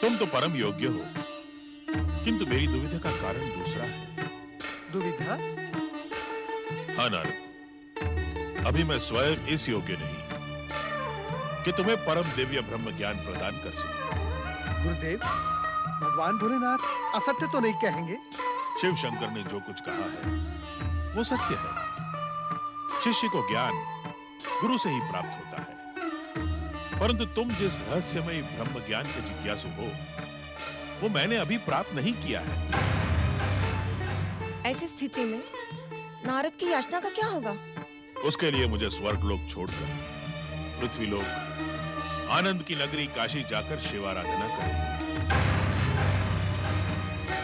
तुम तो परम योग्य हो, किंतु मेरी दुविधा का कारण दूसरा है। दुविधा? हाँ नारद, अभी मैं स्वयं इस योग्य नहीं कि तुम्हें परम दिव्य ब्रह्म ज्ञान प्रदान कर सकूं। गुरुदेव, भगवान भोलेनाथ असत्य तो नहीं कहेंगे? शिव शंकर ने जो कुछ कहा है वो सत्य है। शिष्य को ज्ञान गुरु से ही प्राप्त होता है, परंतु तुम जिस रहस्यमयी ब्रह्म ज्ञान के जिज्ञासु हो वो मैंने अभी प्राप्त नहीं किया है। ऐसी स्थिति में नारद की याचना का क्या होगा? उसके लिए मुझे स्वर्गलोक छोड़कर पृथ्वीलोक आनंद की नगरी काशी जाकर शिवाराधना करें।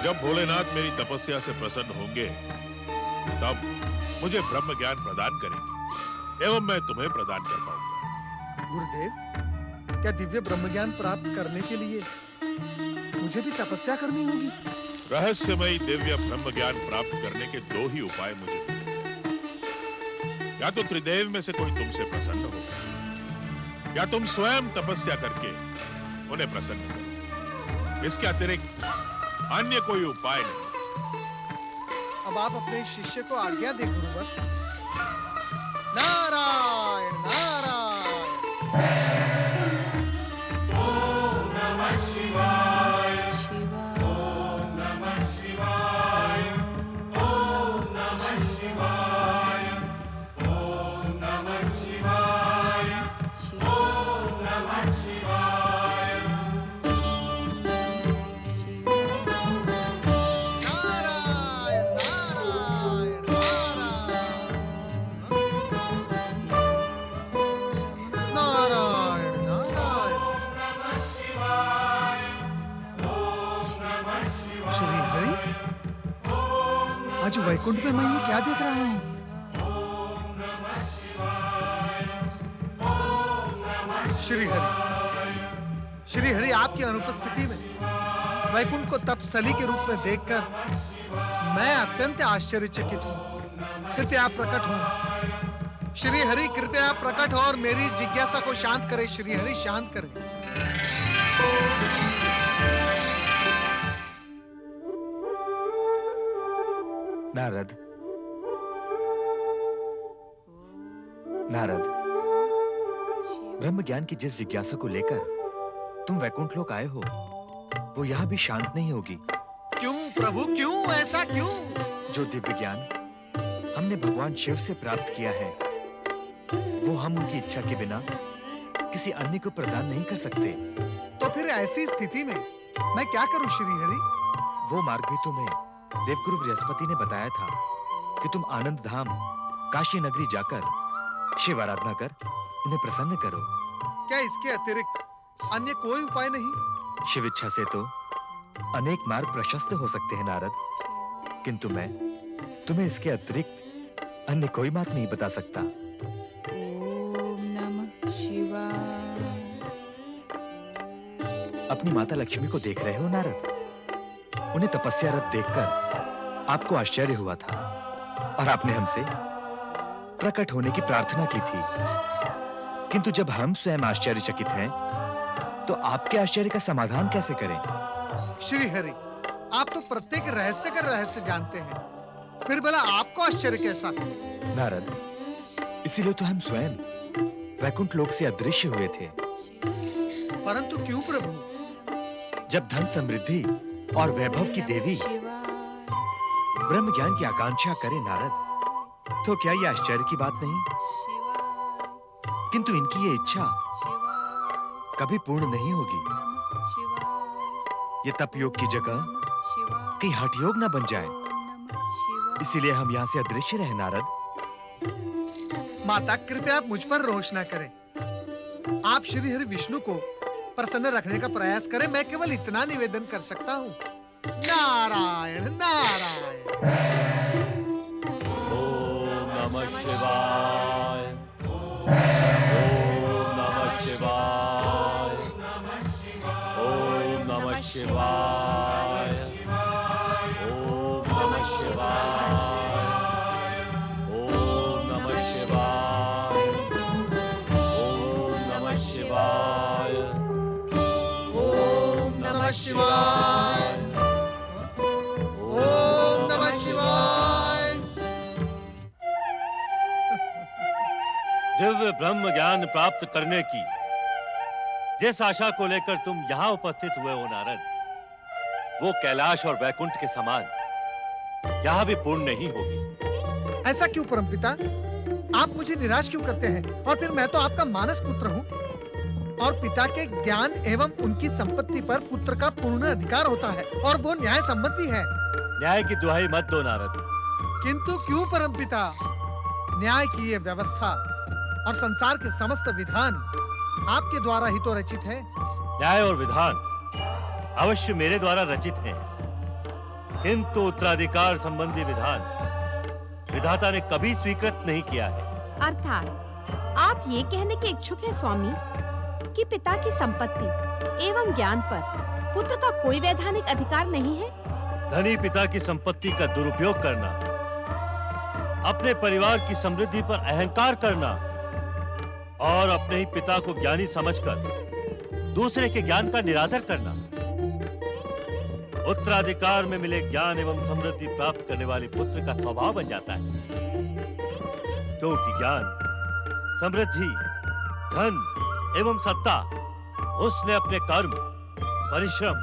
जब भोलेनाथ मेरी तपस्या से प्रसन्न होंगे तब मुझे ब्रह्म ज्ञान प्रदान करेंगे एवं मैं तुम्हें प्रदान कर पाऊंगा। गुरुदेव, क्या दिव्य ब्रह्म ज्ञान प्राप्त करने के लिए मुझे भी तपस्या करनी होगी? रहस्यमयी दिव्य ब्रह्म ज्ञान प्राप्त करने के दो ही उपाय मुझे मिलते हैं। या तो त्रिदेव में से कोई तुमसे प्रसन्न हो, या तुम स्वयं तपस्या करके उन्हें प्रसन्न करो। इसके अतिरिक्त अन्य कोई उपाय नहीं। अब आप अपने शिष्य को आज्ञा दें गुरुवर। नारायण नारायण। ओम नमः शिवाय। ओम नमः शिवाय। ओम नमः शिवाय। ओम नमः शिवाय। ओम नमः शिवाय। नारायण नारायण। श्री हरि, आज वैकुंठ में मैं ये क्या देख रहा हूँ? श्री हरि, श्री हरि, आपकी अनुपस्थिति में वैकुंठ को तपस्थली के रूप में देखकर मैं अत्यंत आश्चर्यचकित हूँ। कृपया आप प्रकट हो। श्री हरि, कृपया आप प्रकट हो और मेरी जिज्ञासा को शांत करें। श्री हरि, शांत करें। नारद, नारद, ब्रह्म ज्ञान की जिस जिज्ञासा को लेकर तुम वैकुंठ लोक आए हो वो यहाँ भी शांत नहीं होगी। क्यों प्रभु, क्यों? ऐसा क्यों? जो दिव्य ज्ञान हमने भगवान शिव से प्राप्त किया है वो हम उनकी इच्छा के बिना किसी अन्य को प्रदान नहीं कर सकते। तो फिर ऐसी स्थिति में मैं क्या करूं श्री हरि? वो मार्ग भी तुम्हें देवगुरु बृहस्पति ने बताया था कि तुम आनंद धाम काशी नगरी जाकर शिव आराधना कर उन्हें प्रसन्न करो। क्या इसके अतिरिक्त अन्य कोई उपाय नहीं? शिव इच्छा से तो अनेक मार्ग प्रशस्त हो सकते हैं नारद, किंतु मैं तुम्हें इसके अतिरिक्त अन्य कोई मार्ग नहीं बता सकता। ओम नमः शिवाय। अपनी माता लक्ष्मी को देख रहे हो नारद? उन्हें तपस्यारत देखकर आपको आश्चर्य हुआ था और आपने हमसे प्रकट होने की प्रार्थना की थी, किंतु जब हम स्वयं आश्चर्यचकित हैं तो आपके आश्चर्य का समाधान कैसे करें? श्री हरि, आप तो प्रत्येक रहस्य का रहस्य जानते हैं, फिर भला आपको आश्चर्य कैसा? नारद, इसीलिए तो हम स्वयं वैकुंठ लोक से अदृश्य हुए थे। परंतु क्यों प्रभु? जब धन समृद्धि और वैभव की देवी ब्रह्म ज्ञान की आकांक्षा करे नारद, तो क्या ये आश्चर्य की बात नहीं? किंतु इनकी ये इच्छा कभी पूर्ण नहीं होगी। ये तप योग की जगह कहीं हठ योग न बन जाए, इसीलिए हम यहाँ से अदृश्य रहे नारद। माता, कृपया आप मुझ पर रोष न करें। आप श्री हरि विष्णु को प्रसन्न रखने का प्रयास करें। मैं केवल इतना निवेदन कर सकता हूँ। नारायण नारायण। ओम नमः शिवाय। ओम नमः शिवाय। ओम नमः शिवाय। ओम नमः शिवाय। ओम नमः शिवाय। ओम नमः शिवाय। ओम नमः नमः शिवाय। ओम नमः शिवाय। दिव्य ब्रह्म ज्ञान प्राप्त करने की जिस आशा को लेकर तुम यहाँ उपस्थित हुए हो नारद, वो कैलाश और वैकुंठ के समान यहाँ भी पूर्ण नहीं होगी। ऐसा क्यों परमपिता? आप मुझे निराश क्यों करते हैं? और फिर मैं तो आपका मानस पुत्र हूँ, और पिता के ज्ञान एवं उनकी संपत्ति पर पुत्र का पूर्ण अधिकार होता है, और वो न्याय सम्मत भी है। न्याय की दुहाई मत दो नारद। किंतु क्यों परमपिता? न्याय की ये व्यवस्था और संसार के समस्त विधान आपके द्वारा ही तो रचित है। न्याय और विधान अवश्य मेरे द्वारा रचित हैं, किंतु उत्तराधिकार संबंधी विधान विधाता ने कभी स्वीकृत नहीं किया है। अर्थात आप ये कहने के इच्छुक हैं स्वामी कि पिता की संपत्ति एवं ज्ञान पर पुत्र का कोई वैधानिक अधिकार नहीं है। धनी पिता की संपत्ति का दुरुपयोग करना, अपने परिवार की समृद्धि पर अहंकार करना और अपने ही पिता को ज्ञानी समझकर दूसरे के ज्ञान का निरादर करना, उत्तराधिकार में मिले ज्ञान एवं समृद्धि प्राप्त करने वाले पुत्र का स्वभाव बन जाता है। क्योंकि ज्ञान, समृद्धि, धन एवं सत्ता उसने अपने कर्म, परिश्रम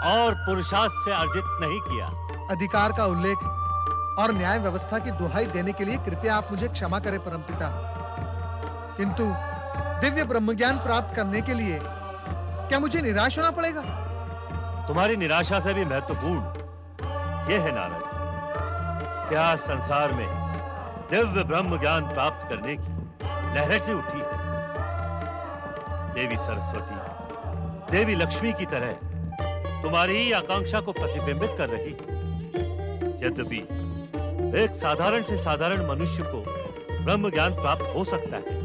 और पुरुषार्थ से अर्जित नहीं किया। अधिकार का उल्लेख और न्याय व्यवस्था की दुहाई देने के लिए कृपया आप मुझे क्षमा करें परमपिता, किंतु दिव्य ब्रह्मज्ञान प्राप्त करने के लिए क्या मुझे निराश होना पड़ेगा? तुम्हारी निराशा से भी महत्वपूर्ण यह है नारद, क्या संसार में दिव्य ब्रह्म ज्ञान प्राप्त करने की लहर से उठी है। देवी सरस्वती, देवी लक्ष्मी की तरह तुम्हारी ही आकांक्षा को प्रतिबिंबित कर रही है। यद्यपि एक साधारण से साधारण मनुष्य को ब्रह्म ज्ञान प्राप्त हो सकता है,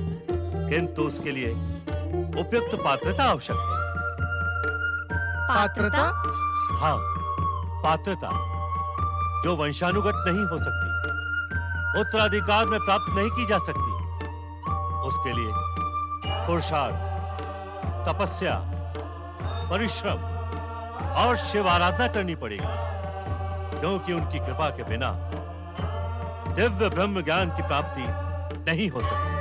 किंतु उसके लिए उपयुक्त पात्रता आवश्यक है। पात्रता? हाँ, पात्रता जो वंशानुगत नहीं हो सकती, उत्तराधिकार में प्राप्त नहीं की जा सकती। उसके लिए पुरुषार्थ, तपस्या, परिश्रम और शिव आराधना करनी पड़ेगी, क्योंकि उनकी कृपा के बिना दिव्य ब्रह्म ज्ञान की प्राप्ति नहीं हो सकती।